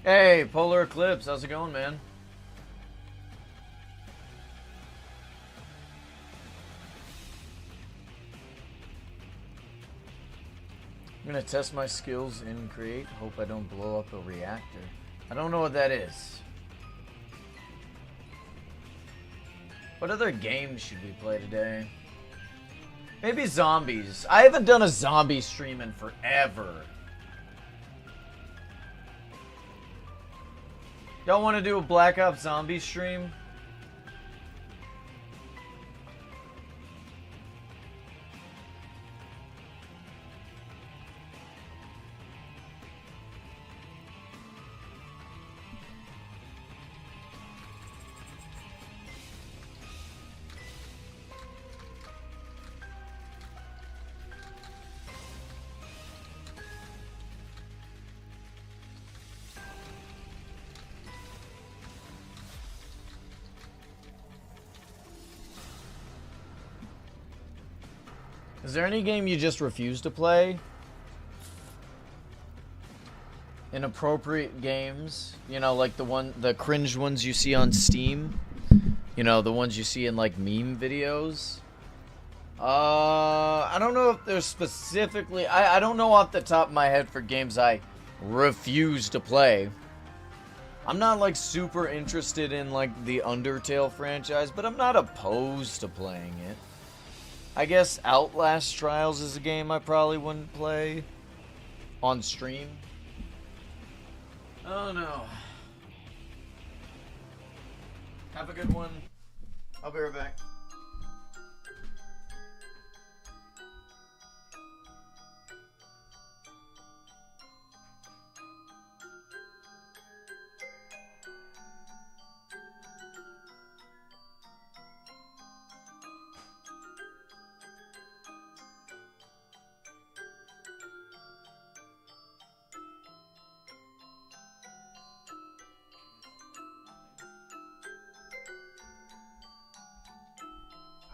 Hey, Polar Eclipse, how's it going, man? I'm gonna test my skills in Create. Hope I don't blow up a reactor. I don't know what that is. What other games should we play today? Maybe zombies. I haven't done a zombie stream in forever. Y'all want to do a Black Ops zombie stream? Is there any game you just refuse to play? Inappropriate games, you know, like the cringe ones you see on Steam, you know, the ones you see in like meme videos. I don't know if there's specifically, I don't know off the top of my head for games I refuse to play. I'm not like super interested in like the Undertale franchise, but I'm not opposed to playing it. I guess Outlast Trials is a game I probably wouldn't play on stream. Oh no. Have a good one. I'll be right back.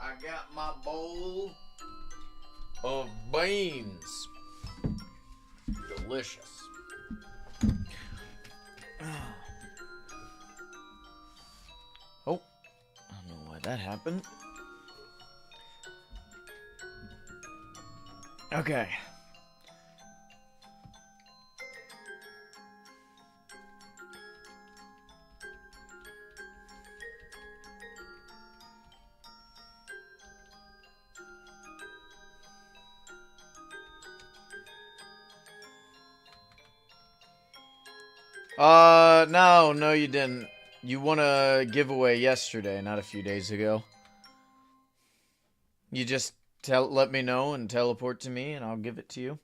I got my bowl of beans. Delicious. Oh, I don't know why that happened. Okay. No, you didn't. You won a giveaway yesterday, not a few days ago. You just let me know and teleport to me, and I'll give it to you.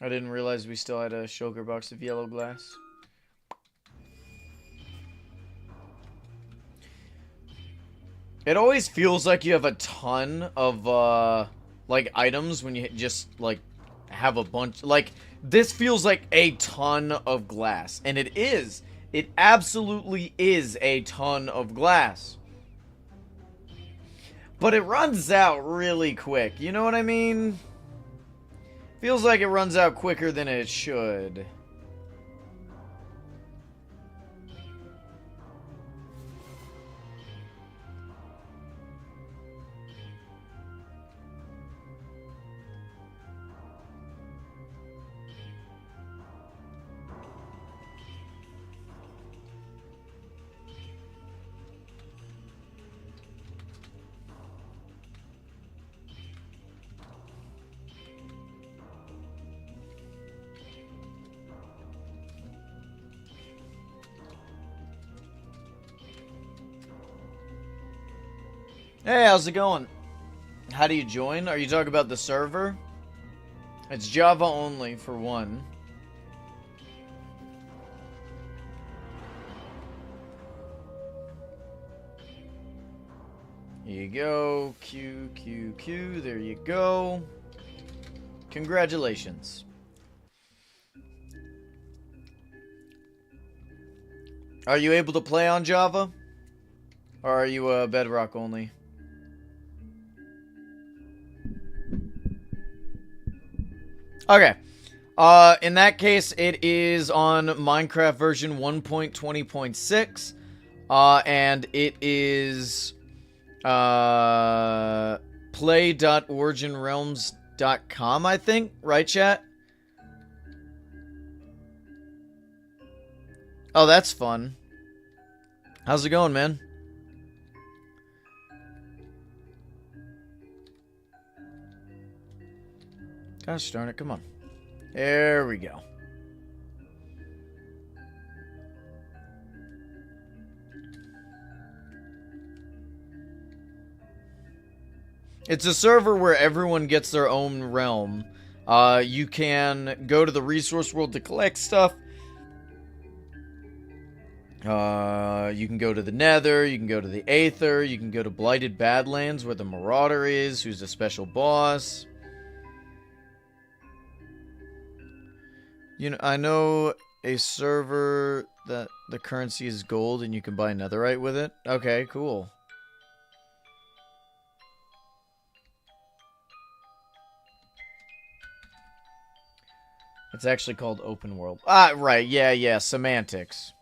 I didn't realize we still had a shulker box of yellow glass. It always feels like you have a ton of, like, items when you just, like, have a bunch. Like, this feels like a ton of glass. And it is. It absolutely is a ton of glass. But it runs out really quick. You know what I mean? Feels like it runs out quicker than it should. Hey, how's it going? How do you join? Are you talking about the server? It's Java only, for one. Here you go. Q. There you go. Congratulations. Are you able to play on Java? Or are you Bedrock only? Okay. In that case, it is on Minecraft version 1.20.6. And it is play.originrealms.com, I think. Right, chat? Oh, that's fun. How's it going, man? Gosh darn it, come on. There we go. It's a server where everyone gets their own realm. You can go to the resource world to collect stuff. You can go to the Nether, you can go to the Aether, you can go to Blighted Badlands where the Marauder is, who's a special boss. You know, I know a server that the currency is gold and you can buy netherite with it? Okay, cool. It's actually called open world. Ah, right. Yeah. Semantics.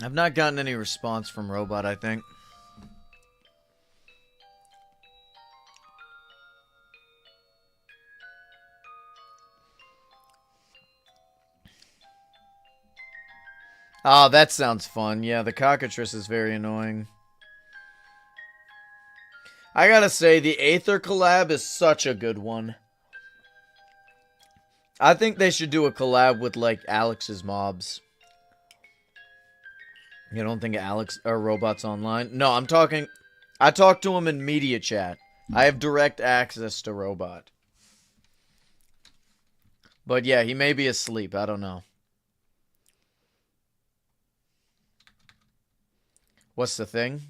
I've not gotten any response from Robot, I think. Ah, that sounds fun. Yeah, the cockatrice is very annoying. I gotta say, the Aether collab is such a good one. I think they should do a collab with, like, Alex's mobs. You don't think Alex or Robot's online? No, I'm talking... I talk to him in media chat. I have direct access to Robot. But yeah, he may be asleep. I don't know. What's the thing?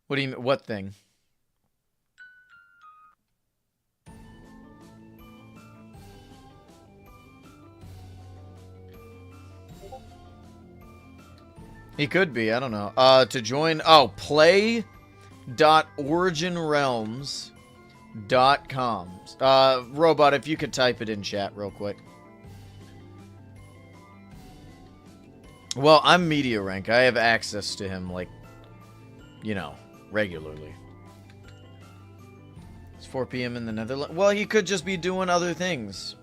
What do you mean? What thing? He could be. I don't know. To join... Oh, play.originrealms.com. Robot, if you could type it in chat real quick. Well, I'm media rank. I have access to him, like, you know, regularly. It's 4 p.m. in the Netherlands. Well, he could just be doing other things.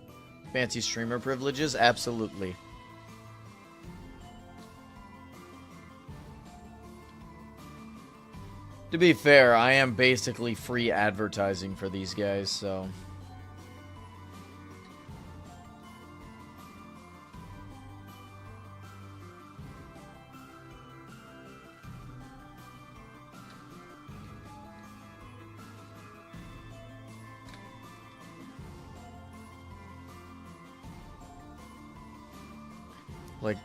Fancy streamer privileges? Absolutely. To be fair, I am basically free advertising for these guys, so... Like...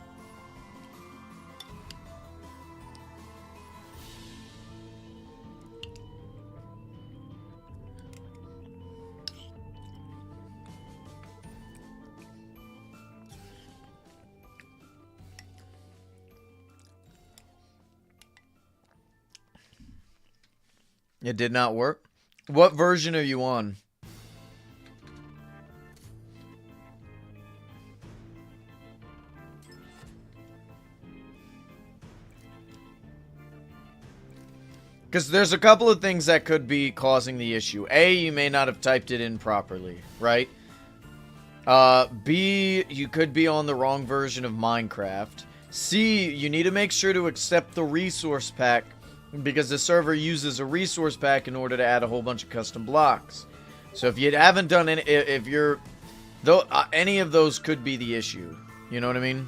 It did not work? What version are you on? Because there's a couple of things that could be causing the issue. A, you may not have typed it in properly, right? B, you could be on the wrong version of Minecraft. C, you need to make sure to accept the resource pack, because the server uses a resource pack in order to add a whole bunch of custom blocks. So if you haven't done any, if you're, though, any of those could be the issue. You know what I mean?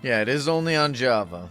Yeah, it is only on Java.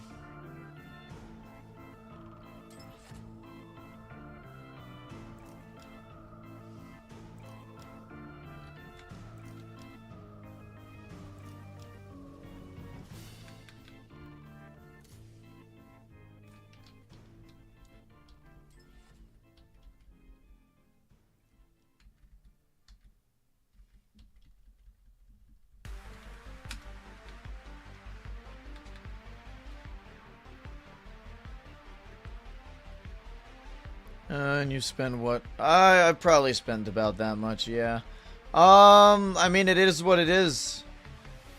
And you spend what? I probably spent about that much, yeah. I mean, it is what it is.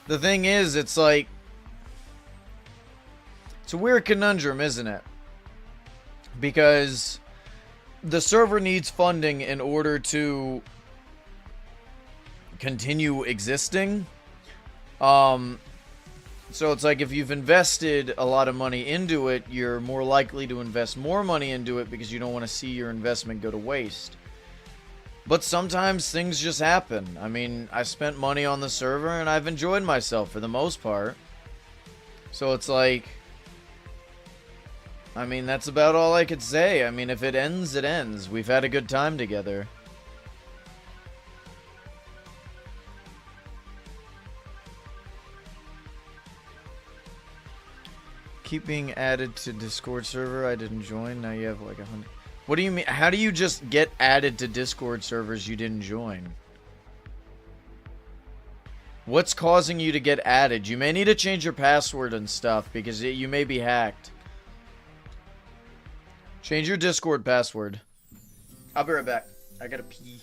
The thing is, it's like... It's a weird conundrum, isn't it? Because the server needs funding in order to continue existing. So it's like if you've invested a lot of money into it, you're more likely to invest more money into it because you don't want to see your investment go to waste. But sometimes things just happen. I mean, I spent money on the server and I've enjoyed myself for the most part. So it's like, I mean, that's about all I could say. I mean, if it ends, it ends. We've had a good time together. Keep being added to Discord server. I didn't join. Now you have like 100. What do you mean? How do you just get added to Discord servers you didn't join? What's causing you to get added? You may need to change your password and stuff because you may be hacked. Change your Discord password. I'll be right back. I gotta pee.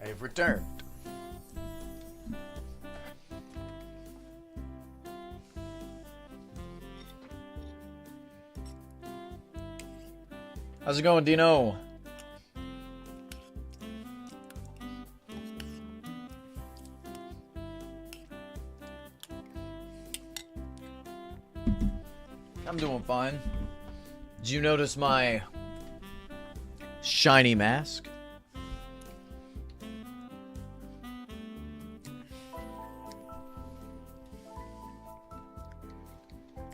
I've returned. How's it going, Dino? I'm doing fine. Did you notice my shiny mask?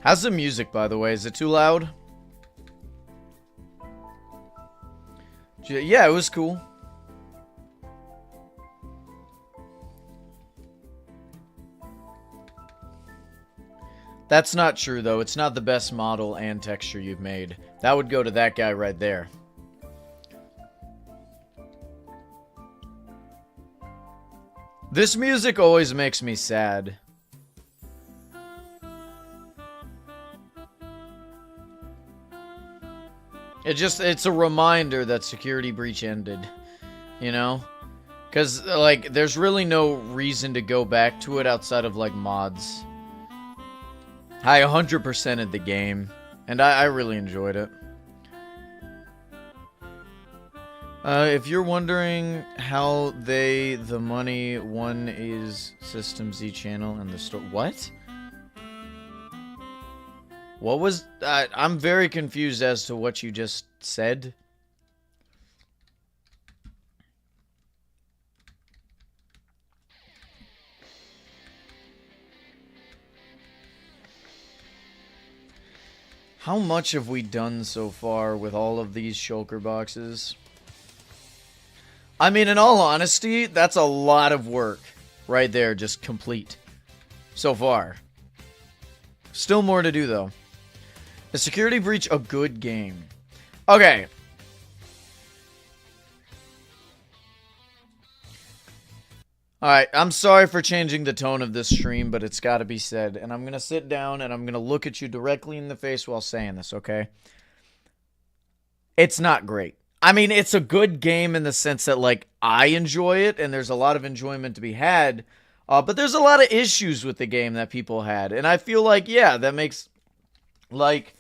How's the music, by the way? Is it too loud? Yeah, it was cool. That's not true, though. It's not the best model and texture you've made. That would go to that guy right there. This music always makes me sad. It's a reminder that Security Breach ended, you know? Because, like, there's really no reason to go back to it outside of, like, mods. I 100%ed the game, and I really enjoyed it. If you're wondering how the money one is System Z channel and the store... What? What was... I'm very confused as to what you just said. How much have we done so far with all of these shulker boxes? I mean, in all honesty, that's a lot of work right there, just complete. So far. Still more to do, though. Is Security Breach a good game? Okay. Alright, I'm sorry for changing the tone of this stream, but it's gotta be said. And I'm gonna sit down and I'm gonna look at you directly in the face while saying this, okay? It's not great. I mean, it's a good game in the sense that, like, I enjoy it, and there's a lot of enjoyment to be had. But there's a lot of issues with the game that people had. And I feel like, yeah, that makes, like...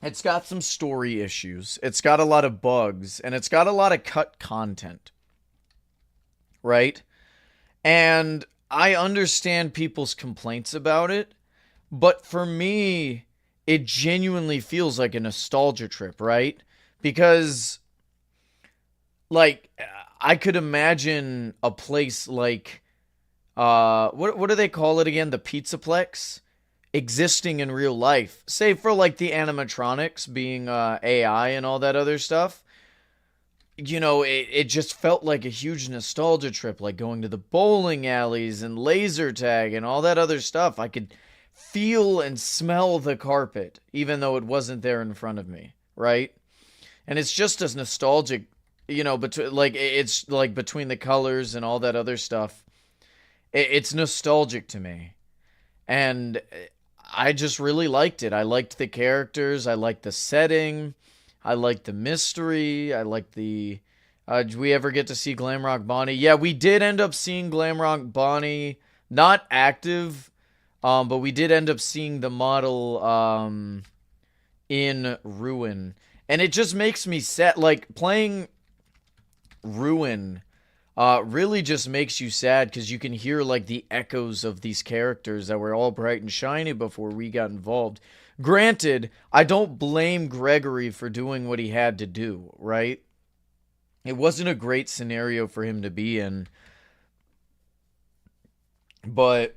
It's got some story issues. It's got a lot of bugs. And it's got a lot of cut content. Right? And I understand people's complaints about it, but for me, it genuinely feels like a nostalgia trip, right? Because, like, I could imagine a place like, what do they call it again? The Pizzaplex? Existing in real life. Say for, like, the animatronics being AI and all that other stuff. You know, it just felt like a huge nostalgia trip, like going to the bowling alleys and laser tag and all that other stuff. I could feel and smell the carpet, even though it wasn't there in front of me, right? And it's just as nostalgic, like it's like between the colors and all that other stuff. It's nostalgic to me, and I just really liked it. I liked the characters. I liked the setting. I liked the mystery. I liked the. Did we ever get to see Glamrock Bonnie? Yeah, we did end up seeing Glamrock Bonnie, not active, but we did end up seeing the model in Ruin, and it just makes me sad. Like playing Ruin really just makes you sad because you can hear like the echoes of these characters that were all bright and shiny before we got involved. Granted, I don't blame Gregory for doing what he had to do, right? It wasn't a great scenario for him to be in, but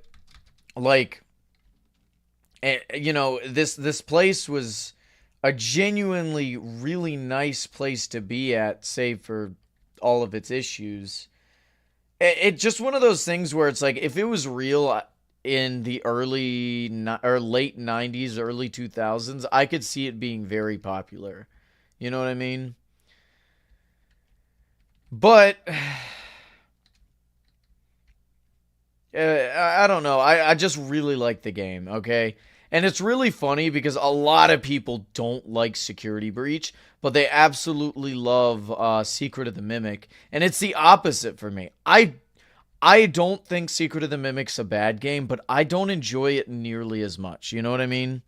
like, this place was a genuinely really nice place to be at, save for all of its issues. It just one of those things where it's like if it was real in the or late 90s, early 2000s, I could see it being very popular. You know what I mean? But I don't know. I just really like the game, okay? And it's really funny because a lot of people don't like Security Breach, but they absolutely love Secret of the Mimic. And it's the opposite for me. I don't think Secret of the Mimic's a bad game, but I don't enjoy it nearly as much. You know what I mean?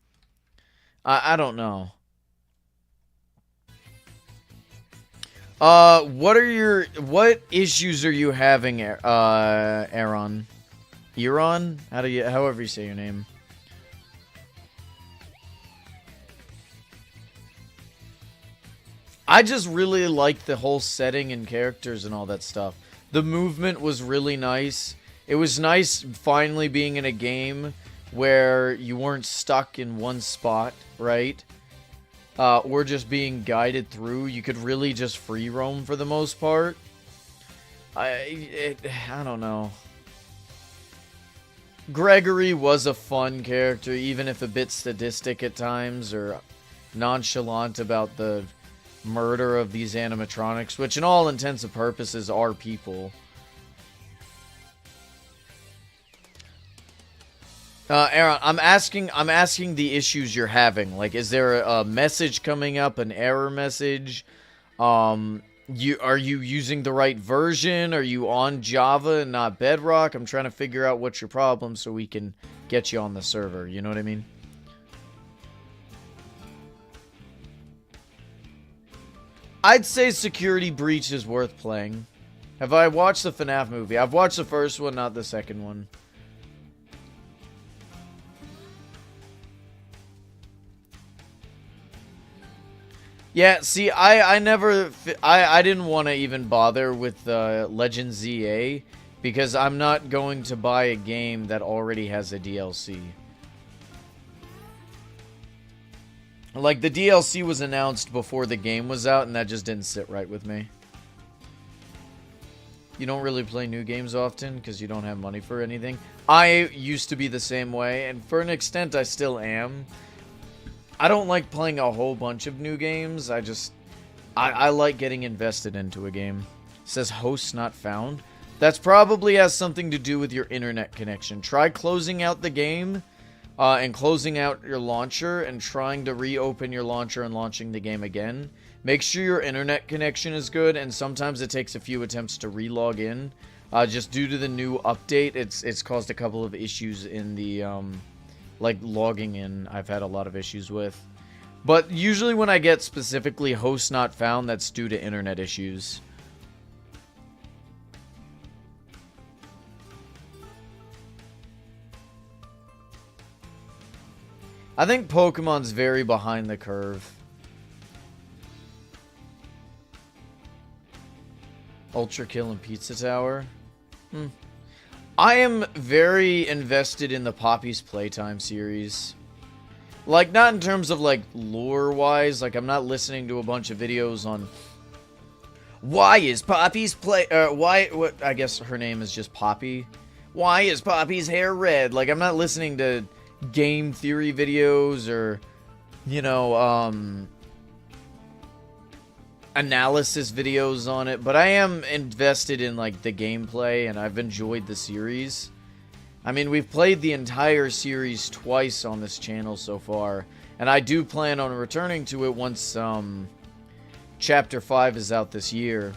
I don't know. What issues are you having, Aaron? Euron? However you say your name. I just really liked the whole setting and characters and all that stuff. The movement was really nice. It was nice finally being in a game where you weren't stuck in one spot, right? Or just being guided through. You could really just free roam for the most part. I don't know. Gregory was a fun character, even if a bit sadistic at times, or nonchalant about the murder of these animatronics, which in all intents and purposes are people. Aaron, I'm asking the issues you're having. Like, is there a message coming up, an error message? Are you using the right version? Are you on Java and not Bedrock? I'm trying to figure out what's your problem so we can get you on the server. You know what I mean? I'd say Security Breach is worth playing. Have I watched the FNAF movie? I've watched the first one, not the second one. Yeah, see, I didn't want to even bother with Legend ZA because I'm not going to buy a game that already has a DLC. Like, the DLC was announced before the game was out, and that just didn't sit right with me. You don't really play new games often because you don't have money for anything. I used to be the same way, and for an extent I still am. I don't like playing a whole bunch of new games. I like getting invested into a game. It says host not found. That's probably has something to do with your internet connection. Try closing out the game and closing out your launcher and trying to reopen your launcher and launching the game again. Make sure your internet connection is good, and sometimes it takes a few attempts to re-log in. Just due to the new update, it's caused a couple of issues in the like logging in. I've had a lot of issues with. But usually when I get specifically host not found, that's due to internet issues. I think Pokemon's very behind the curve. Ultra Kill and Pizza Tower. I am very invested in the Poppy's Playtime series. Like, not in terms of, like, lore-wise. Like, I'm not listening to a bunch of videos on... Why is Poppy's I guess her name is just Poppy. Why is Poppy's hair red? Like, I'm not listening to game theory videos or, you know, analysis videos on it. But I am invested in, like, the gameplay, and I've enjoyed the series. I mean, we've played the entire series twice on this channel so far. And I do plan on returning to it once, Chapter 5 is out this year.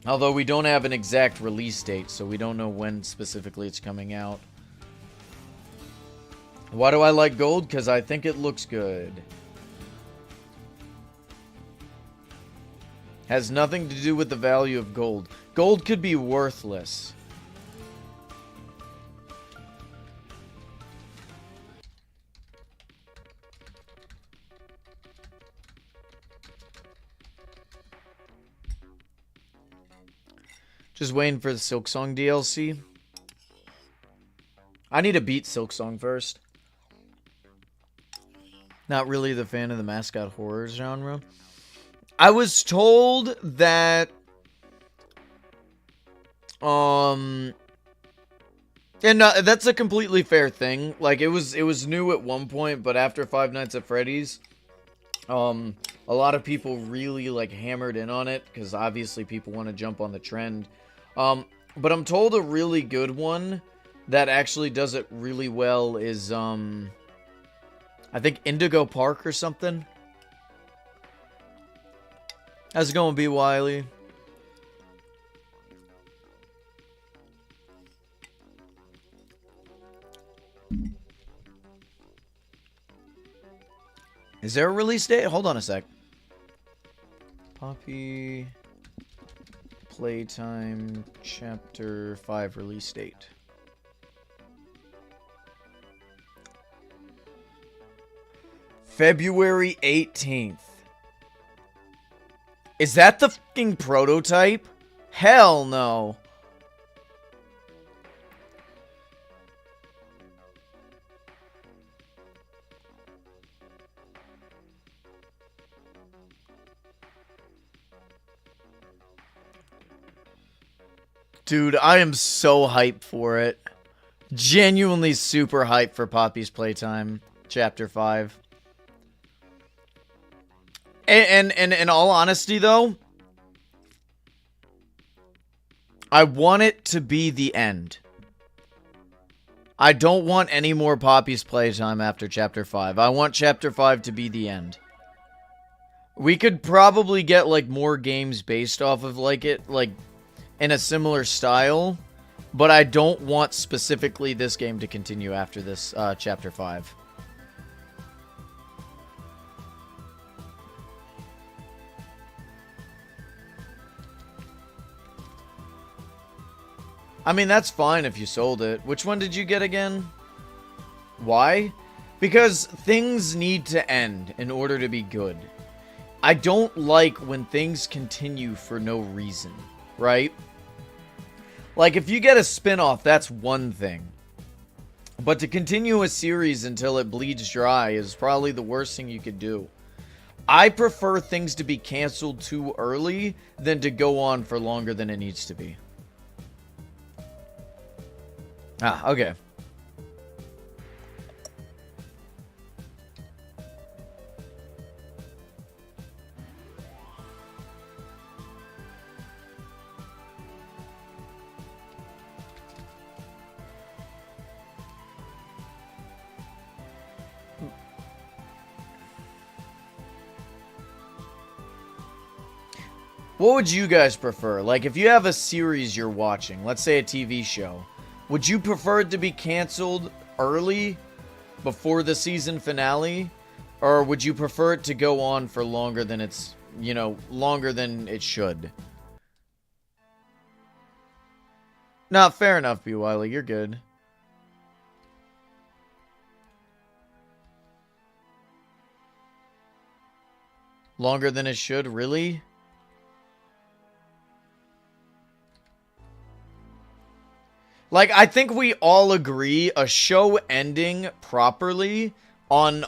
Although we don't have an exact release date, so we don't know when specifically it's coming out. Why do I like gold? Because I think it looks good. Has nothing to do with the value of gold. Gold could be worthless. Just waiting for the Silksong DLC. I need to beat Silksong first. Not really the fan of the mascot horror genre. I was told that... And that's a completely fair thing. Like, it was new at one point, but after Five Nights at Freddy's... a lot of people really, like, hammered in on it, because obviously people want to jump on the trend. But I'm told a really good one that actually does it really well is, I think Indigo Park or something. How's it going, B. Wiley? Is there a release date? Hold on a sec. Poppy Playtime Chapter 5 release date. February 18th. Is that the fucking prototype? Hell no. Dude, I am so hyped for it. Genuinely super hyped for Poppy's Playtime Chapter 5. And in all honesty, though, I want it to be the end. I don't want any more Poppy's Playtime after Chapter 5. I want Chapter 5 to be the end. We could probably get, like, more games based off of, like, it, like, in a similar style, but I don't want specifically this game to continue after this, Chapter 5. I mean, that's fine if you sold it. Which one did you get again? Why? Because things need to end in order to be good. I don't like when things continue for no reason, right? Like, if you get a spin-off, that's one thing. But to continue a series until it bleeds dry is probably the worst thing you could do. I prefer things to be canceled too early than to go on for longer than it needs to be. Ah, okay. What would you guys prefer? Like, if you have a series you're watching, let's say a TV show, would you prefer it to be canceled early, before the season finale? Or would you prefer it to go on for longer than it's, you know, longer than it should? Nah, fair enough, B. Wiley, you're good. Longer than it should, really? Like, I think we all agree a show ending properly on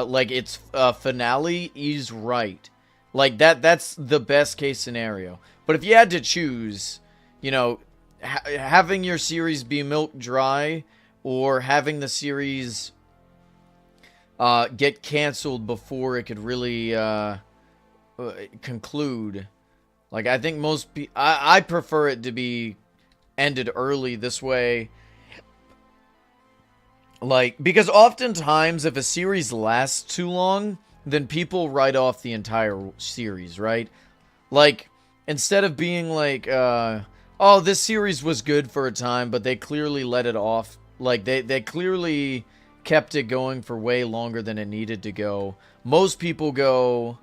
like its finale is right. Like that's the best case scenario. But if you had to choose, you know, having your series be milked dry or having the series get canceled before it could really conclude, like I think I prefer it to be ended early this way. Like, because oftentimes if a series lasts too long, then people write off the entire series, right? Like, instead of being like, oh, this series was good for a time, but they clearly let it off. Like, they clearly kept it going for way longer than it needed to go. Most people go,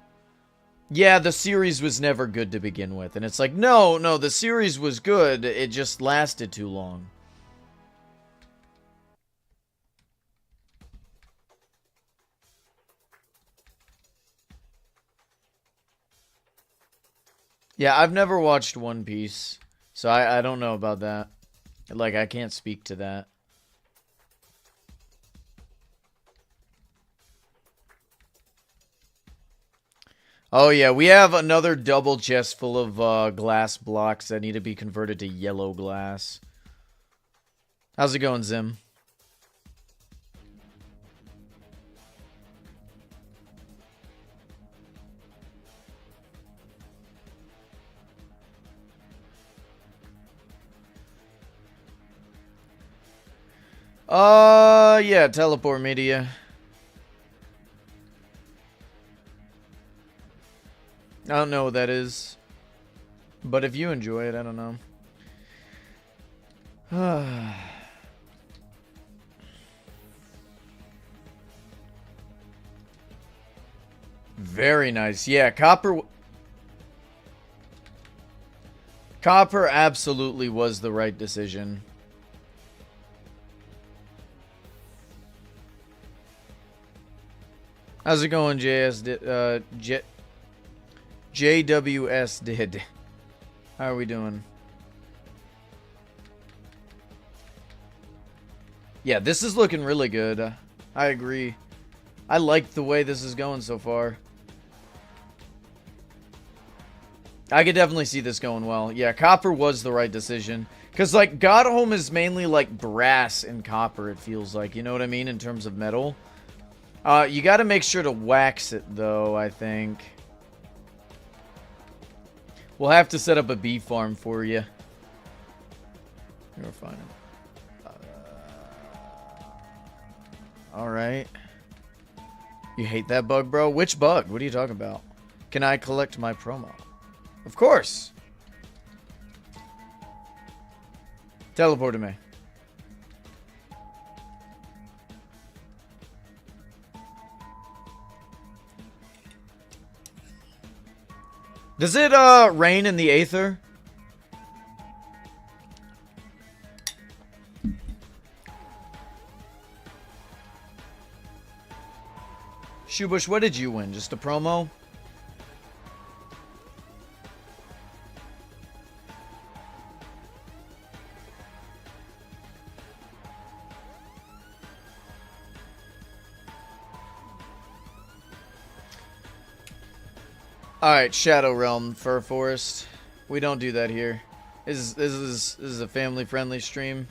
yeah, the series was never good to begin with. And it's like, no, the series was good. It just lasted too long. Yeah, I've never watched One Piece, so I don't know about that. Like, I can't speak to that. Oh yeah, we have another double chest full of glass blocks that need to be converted to yellow glass. How's it going, Zim? Yeah, teleport media. I don't know what that is. But if you enjoy it, I don't know. Very nice. Yeah, Copper absolutely was the right decision. How's it going, JWS did? How are we doing? Yeah, this is looking really good. I agree. I like the way this is going so far. I could definitely see this going well. Yeah, copper was the right decision. Because, like, Godhome is mainly, like, brass and copper, it feels like. You know what I mean? In terms of metal. You gotta make sure to wax it, though, I think. We'll have to set up a bee farm for you. You're fine. Alright. You hate that bug, bro? Which bug? What are you talking about? Can I collect my promo? Of course. Teleport to me. Does it rain in the Aether? Shoebush, what did you win? Just a promo? Alright, Shadow Realm, Fur Forest. We don't do that here. This is a family-friendly stream.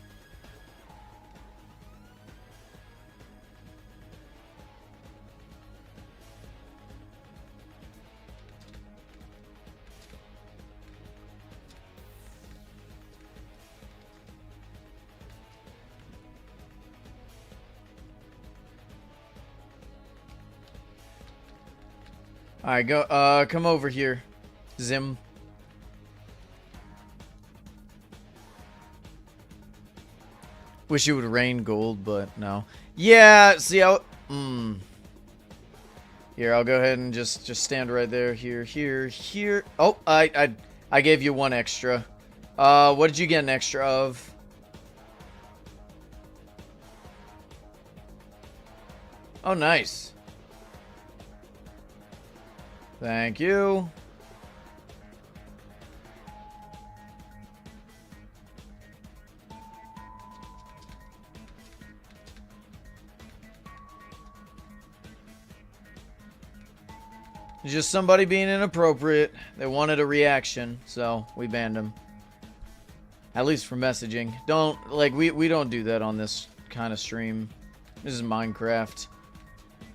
Alright, go, come over here, Zim. Wish it would rain gold, but no. Yeah, see how... Here, I'll go ahead and just stand right there. Here. Oh, I gave you one extra. What did you get an extra of? Oh, nice. Thank you. Just somebody being inappropriate. They wanted a reaction, so we banned him. At least for messaging. Don't, like, we don't do that on this kind of stream. This is Minecraft.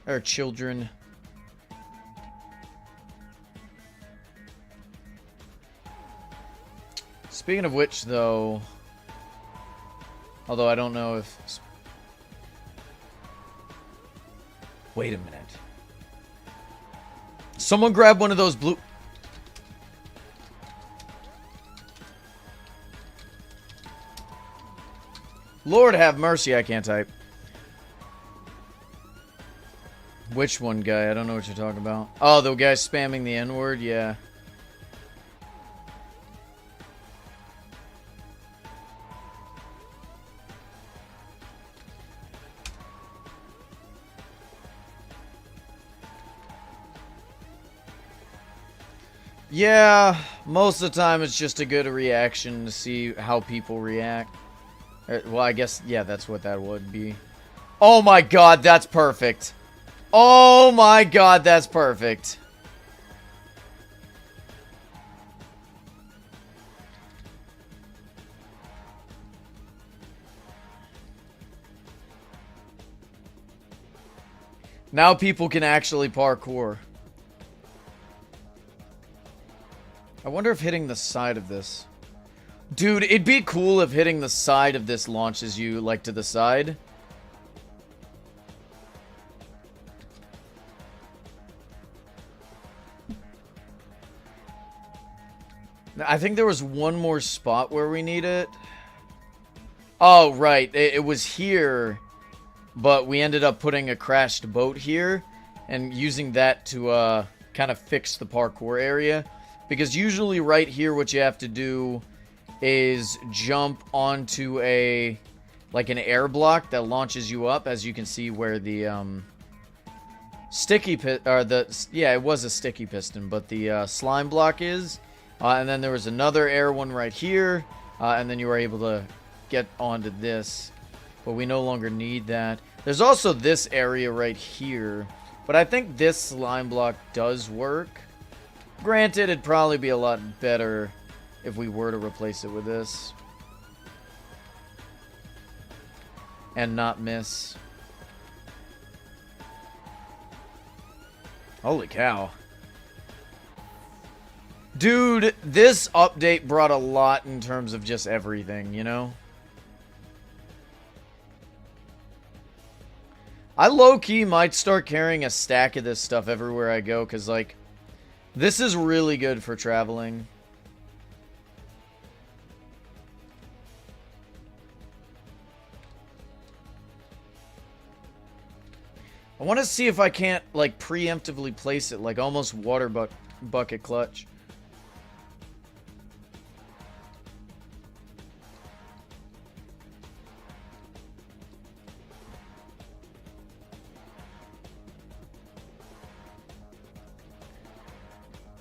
There are children. Speaking of which, though... Although I don't know if... Wait a minute. Someone grab one of those blue... Lord have mercy, I can't type. Which one guy? I don't know what you're talking about. Oh, the guy spamming the N-word? Yeah. Yeah, most of the time it's just a good reaction to see how people react. Well, I guess, yeah, that's what that would be. Oh my god, that's perfect. Oh my god, that's perfect. Now people can actually parkour. I wonder if hitting the side of this... Dude, it'd be cool if hitting the side of this launches you, like, to the side. I think there was one more spot where we need it. Oh, right. It was here, but we ended up putting a crashed boat here and using that to kind of fix the parkour area. Because usually right here what you have to do is jump onto a, like an air block that launches you up, as you can see where the sticky yeah, it was a sticky piston, but the slime block is. And then there was another air one right here, and then you were able to get onto this, but we no longer need that. There's also this area right here, but I think this slime block does work. Granted, it'd probably be a lot better if we were to replace it with this. And not miss. Holy cow. Dude, this update brought a lot in terms of just everything, you know? I low-key might start carrying a stack of this stuff everywhere I go, because, like, this is really good for traveling. I want to see if I can't, like, preemptively place it, like, almost water bucket clutch.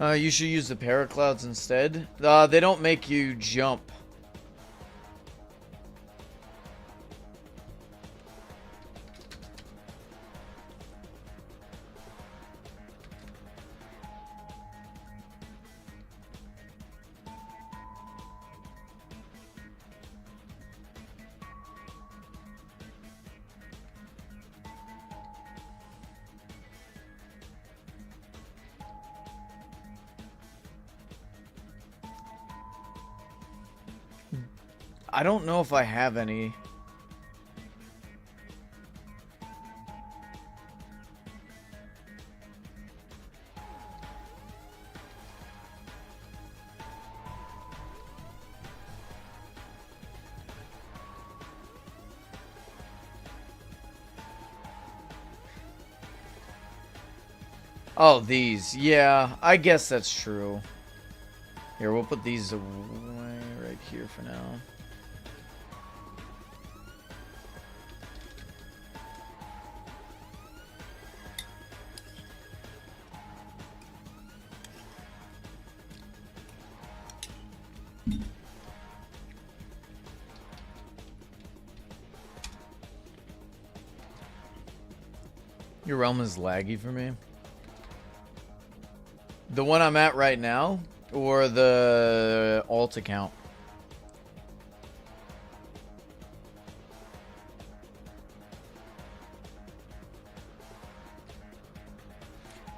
You should use the paraclouds instead. They don't make you jump. I don't know if I have any. Oh, these. Yeah, I guess that's true. Here, we'll put these away right here for now. Your realm is laggy for me. The one I'm at right now, or the alt account?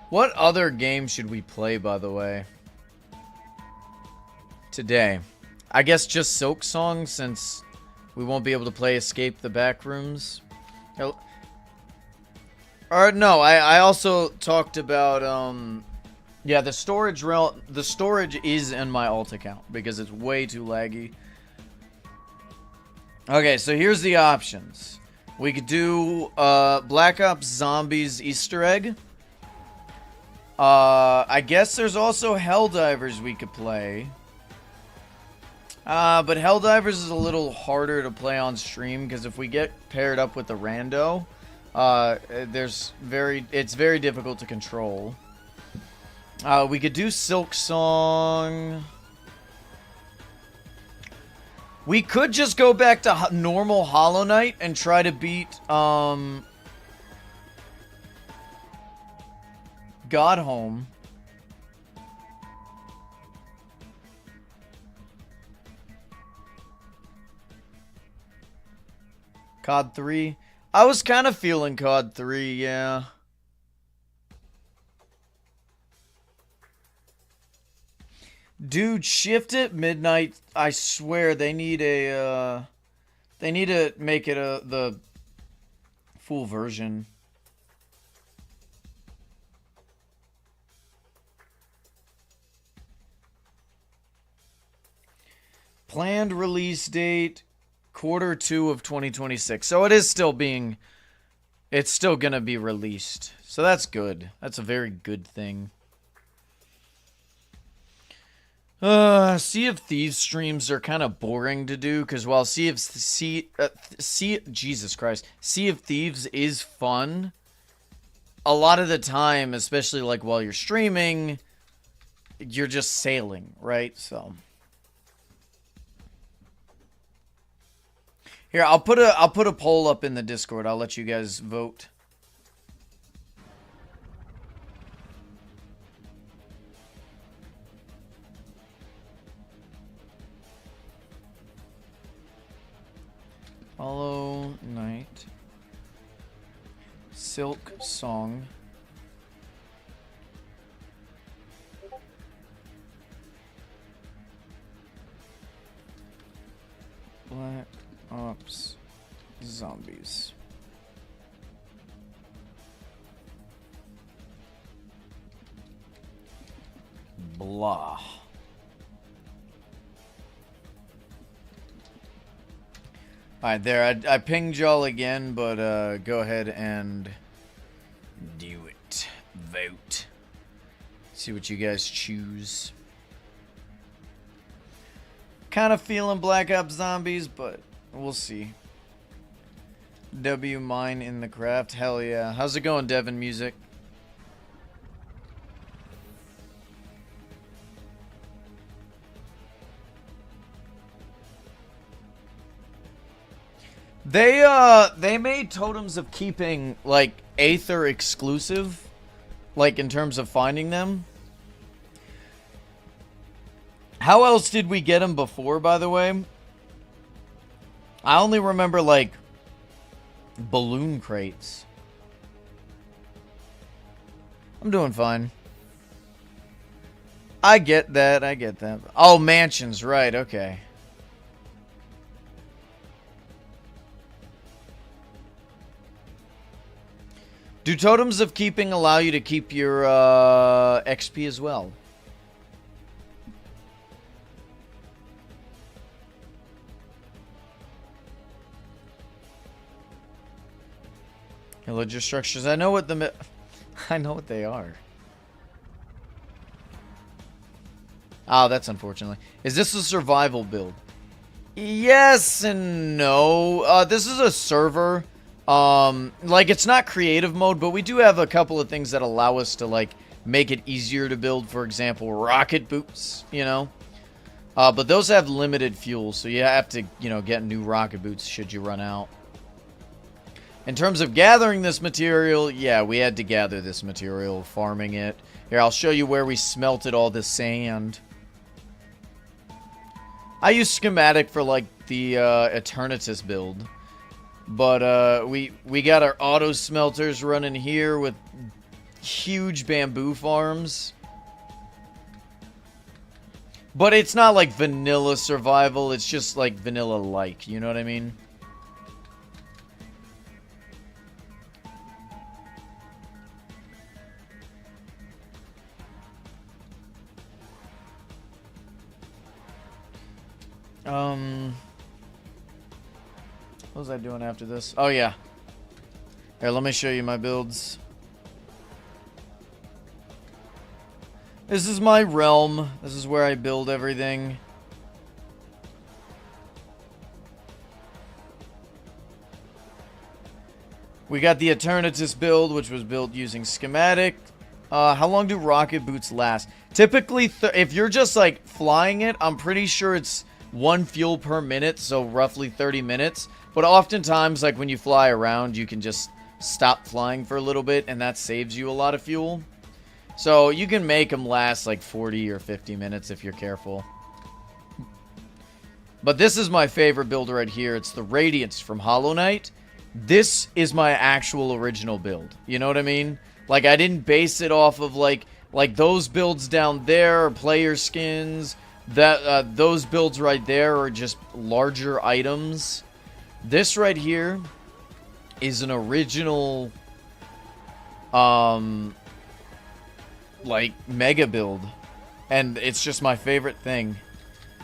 What other game should we play, by the way? Today. I guess just Silk Song, since we won't be able to play Escape the Backrooms. Or no, I also talked about yeah, the storage is in my alt account because it's way too laggy. Okay, so here's the options. We could do Black Ops Zombies Easter egg. I guess there's also Helldivers we could play. But Helldivers is a little harder to play on stream because if we get paired up with the rando, it's very difficult to control. We could do Silk Song. We could just go back to normal Hollow Knight and try to beat Godhome. COD 3. I was kind of feeling COD 3, yeah. Dude, Shift at Midnight, I swear they need a they need to make it the full version. Planned release date Q2 of 2026. So it is still being, it's still gonna be released. So that's good. That's a very good thing. Sea of Thieves streams are kind of boring to do because while Sea of Thieves is fun, a lot of the time, especially like while you're streaming, you're just sailing, right? So here, I'll put a poll up in the Discord. I'll let you guys vote. Hollow Knight. Silk Song. Black Ops Zombies. Blah. Alright, there. I pinged y'all again, but go ahead and do it. Vote. See what you guys choose. Kind of feeling Black Ops Zombies, but we'll see. W Mine in the Craft. Hell yeah. How's it going, Devin Music? They made Totems of Keeping like Aether exclusive, like in terms of finding them. How else did we get them before, by the way? I only remember like balloon crates. I'm doing fine. I get that. I get that. Oh, mansions, right? Okay. Do Totems of Keeping allow you to keep your XP as well? Villager structures. I know what I know what they are. Oh, that's unfortunately. Is this a survival build? Yes and no. This is a server. Like, it's not creative mode, but we do have a couple of things that allow us to, like, make it easier to build. For example, rocket boots, you know? But those have limited fuel, so you have to, you know, get new rocket boots should you run out. In terms of gathering this material, yeah, we had to gather this material, farming it. Here, I'll show you where we smelted all this sand. I use schematic for, like, the Eternatus build. But we got our auto smelters running here with huge bamboo farms. But it's not like vanilla survival, it's just like vanilla-like, you know what I mean? What was I doing after this? Oh, yeah. Here, let me show you my builds. This is my realm. This is where I build everything. We got the Eternatus build, which was built using schematic. How long do rocket boots last? Typically, if you're just, like, flying it, I'm pretty sure it's 1 fuel per minute, so roughly 30 minutes. But oftentimes, like, when you fly around, you can just stop flying for a little bit, and that saves you a lot of fuel. So, you can make them last, like, 40 or 50 minutes if you're careful. But this is my favorite build right here. It's the Radiance from Hollow Knight. This is my actual original build. You know what I mean? Like, I didn't base it off of, like those builds down there are player skins. That, those builds right there are just larger items. This right here is an original, like, mega build. And it's just my favorite thing.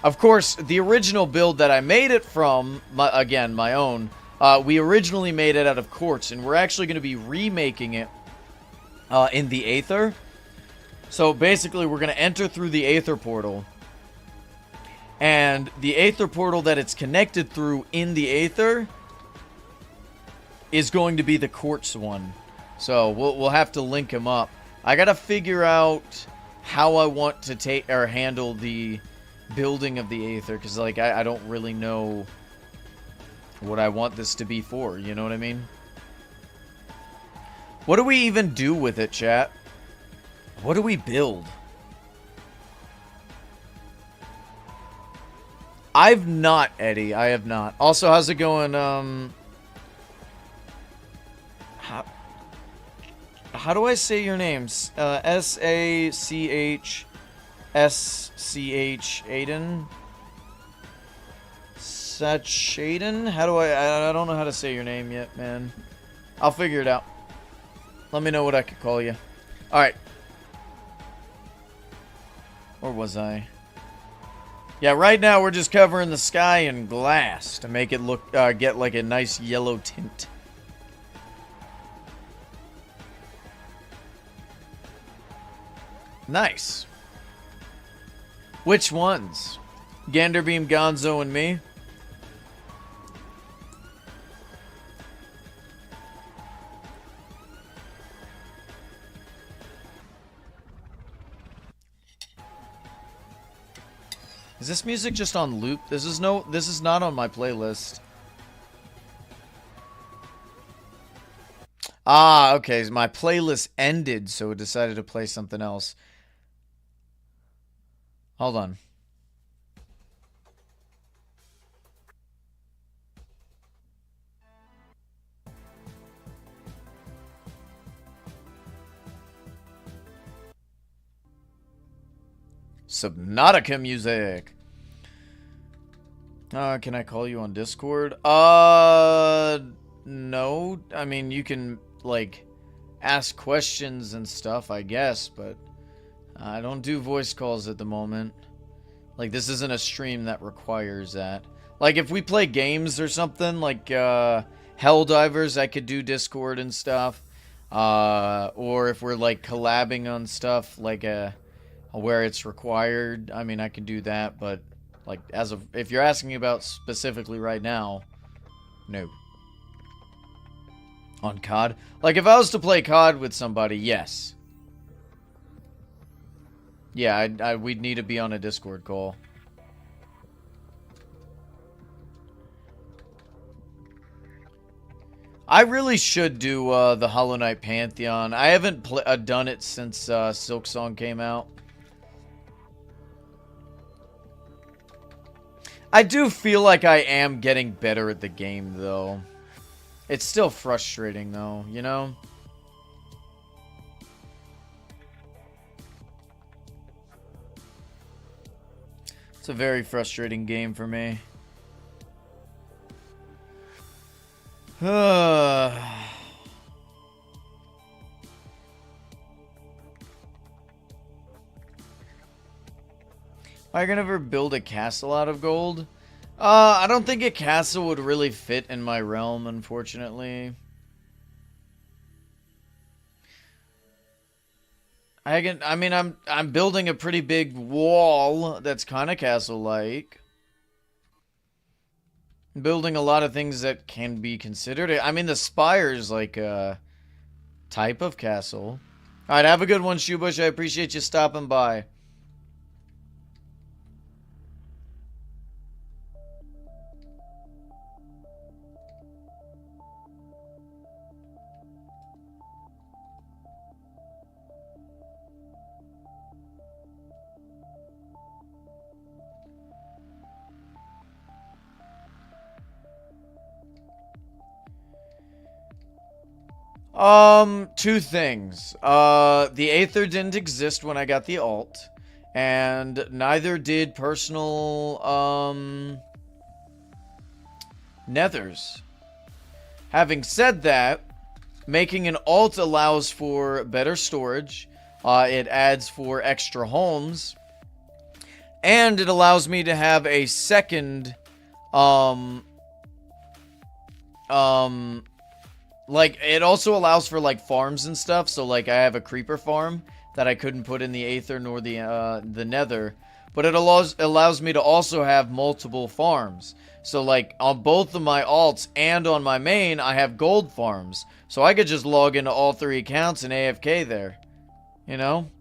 Of course, the original build that I made it from, again, my own, we originally made it out of quartz, and we're actually going to be remaking it in the Aether. So basically, we're going to enter through the Aether portal. And the Aether portal that it's connected through in the Aether is going to be the quartz one. So we'll have to link them up. I got to figure out how I want to take or handle the building of the Aether, because, like, I don't really know what I want this to be for, you know what I mean? What do we even do with it, chat? What do we build? I've not, Eddie. I have not. Also, how's it going? How do I say your names? S-A-C-H-S-C-H Aiden? Sachaden? How do I don't know how to say your name yet, man. I'll figure it out. Let me know what I could call you. Alright. Where was I? Yeah, right now we're just covering the sky in glass to make it look, get like a nice yellow tint. Nice. Which ones? Ganderbeam, Gonzo, and me? Is this music just on loop? This is not on my playlist. Ah, okay. My playlist ended, so it decided to play something else. Hold on. Subnautica music. Can I call you on Discord? No. I mean, you can, like, ask questions and stuff, I guess, but I don't do voice calls at the moment. Like, this isn't a stream that requires that. Like, if we play games or something, like, Helldivers, I could do Discord and stuff. Or if we're, like, collabing on stuff, like, where it's required, I mean, I can do that, but, like, if you're asking about specifically right now, no. On COD? Like, if I was to play COD with somebody, yes. Yeah, we'd need to be on a Discord call. I really should do the Hollow Knight Pantheon. I haven't done it since Silksong came out. I do feel like I am getting better at the game, though. It's still frustrating, though, you know? It's a very frustrating game for me. Am I gonna ever build a castle out of gold? I don't think a castle would really fit in my realm, unfortunately. I mean, I'm building a pretty big wall that's kind of castle-like. Building a lot of things that can be considered. I mean, the spire's like a type of castle. Alright, have a good one, Shoebush. I appreciate you stopping by. Two things. The Aether didn't exist when I got the alt, and neither did personal, nethers. Having said that, making an alt allows for better storage, it adds for extra homes, and it allows me to have a second, like, it also allows for, like, farms and stuff. So, like, I have a creeper farm that I couldn't put in the Aether nor the Nether. But it allows me to also have multiple farms. So, like, on both of my alts and on my main, I have gold farms. So I could just log into all three accounts and AFK there. You know?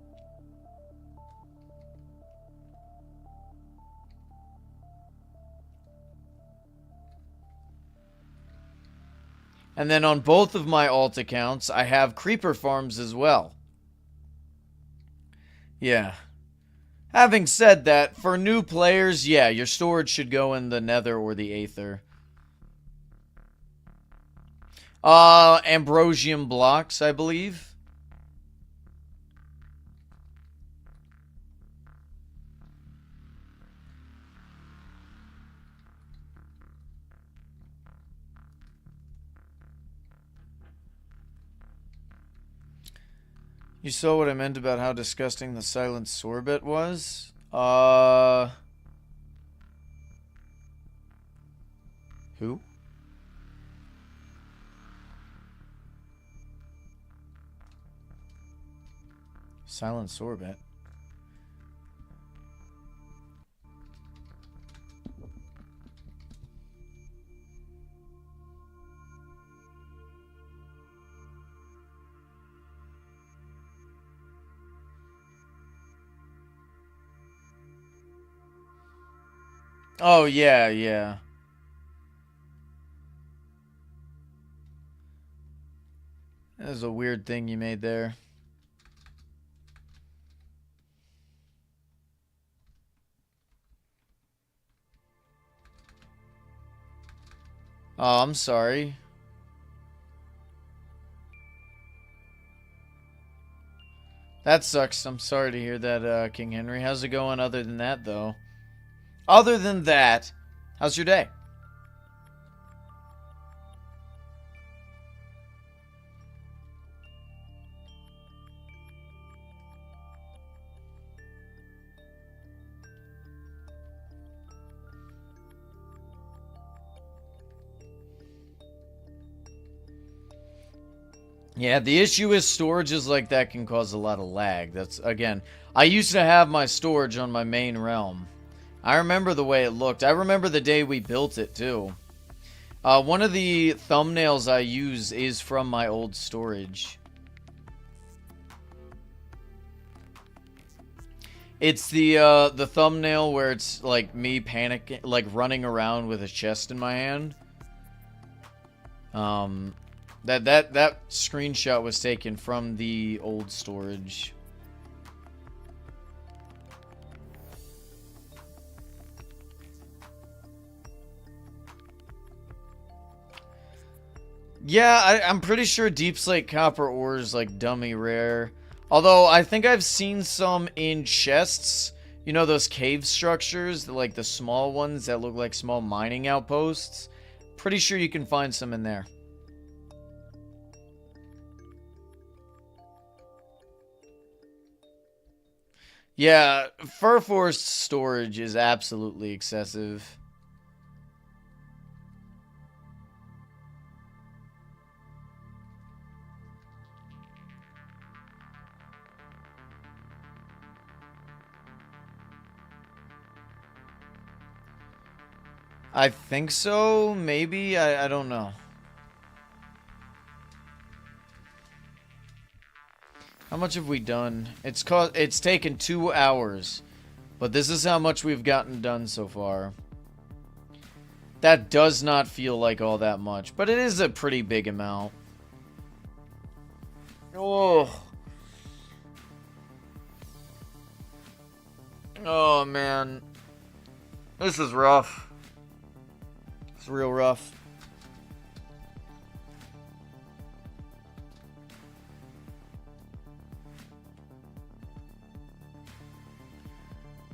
And then on both of my alt accounts, I have creeper farms as well. Yeah. Having said that, for new players, yeah, your storage should go in the Nether or the Aether. Ambrosium blocks, I believe. You saw what I meant about how disgusting the silent sorbet was? Who? Silent sorbet? Oh, yeah, yeah. That was a weird thing you made there. Oh, I'm sorry. That sucks. I'm sorry to hear that, King Henry. How's it going other than that, though? Other than that, how's your day? Yeah, the issue is storages like that can cause a lot of lag. That's, again, I used to have my storage on my main realm. I remember the way it looked. I remember the day we built it, too. One of the thumbnails I use is from my old storage. It's the thumbnail where it's, like, me panicking, like, running around with a chest in my hand. That screenshot was taken from the old storage. Yeah, I'm pretty sure Deep Slate Copper ore is like dummy rare. Although I think I've seen some in chests. You know those cave structures, like the small ones that look like small mining outposts? Pretty sure you can find some in there. Yeah, Fur Forest storage is absolutely excessive. I think so, maybe, I don't know. How much have we done? It's taken 2 hours, but this is how much we've gotten done so far. That does not feel like all that much, but it is a pretty big amount. Oh. Oh man. This is rough. It's real rough.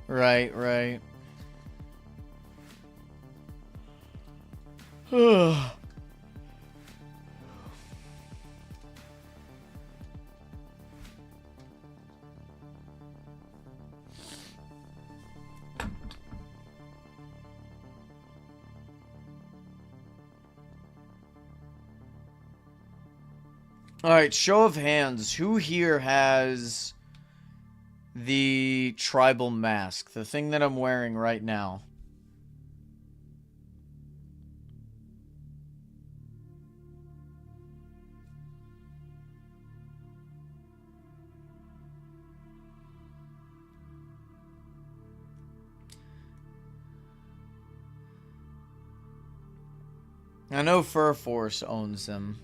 Right, right. Alright, show of hands. Who here has the tribal mask? The thing that I'm wearing right now. I know Fur Force owns them.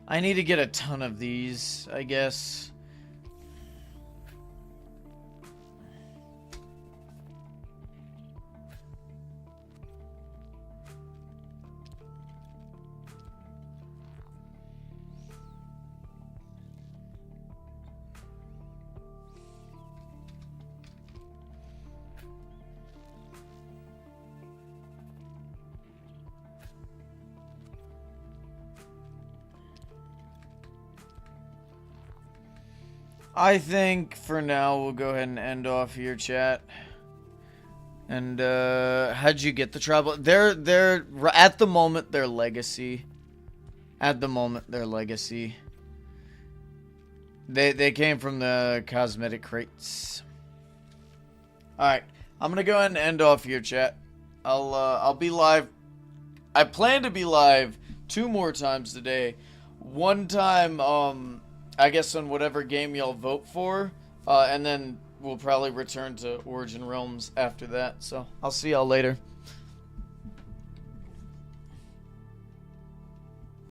I need to get a ton of these, I guess. I think for now we'll go ahead and end off here, chat. And how'd you get the tribal? They're at the moment they're legacy. At the moment they're legacy. They came from the cosmetic crates. All right, I'm gonna go ahead and end off here, chat. I'll be live. I plan to be live 2 more times today. One time, I guess on whatever game y'all vote for, and then we'll probably return to Origin Realms after that. So I'll see y'all later.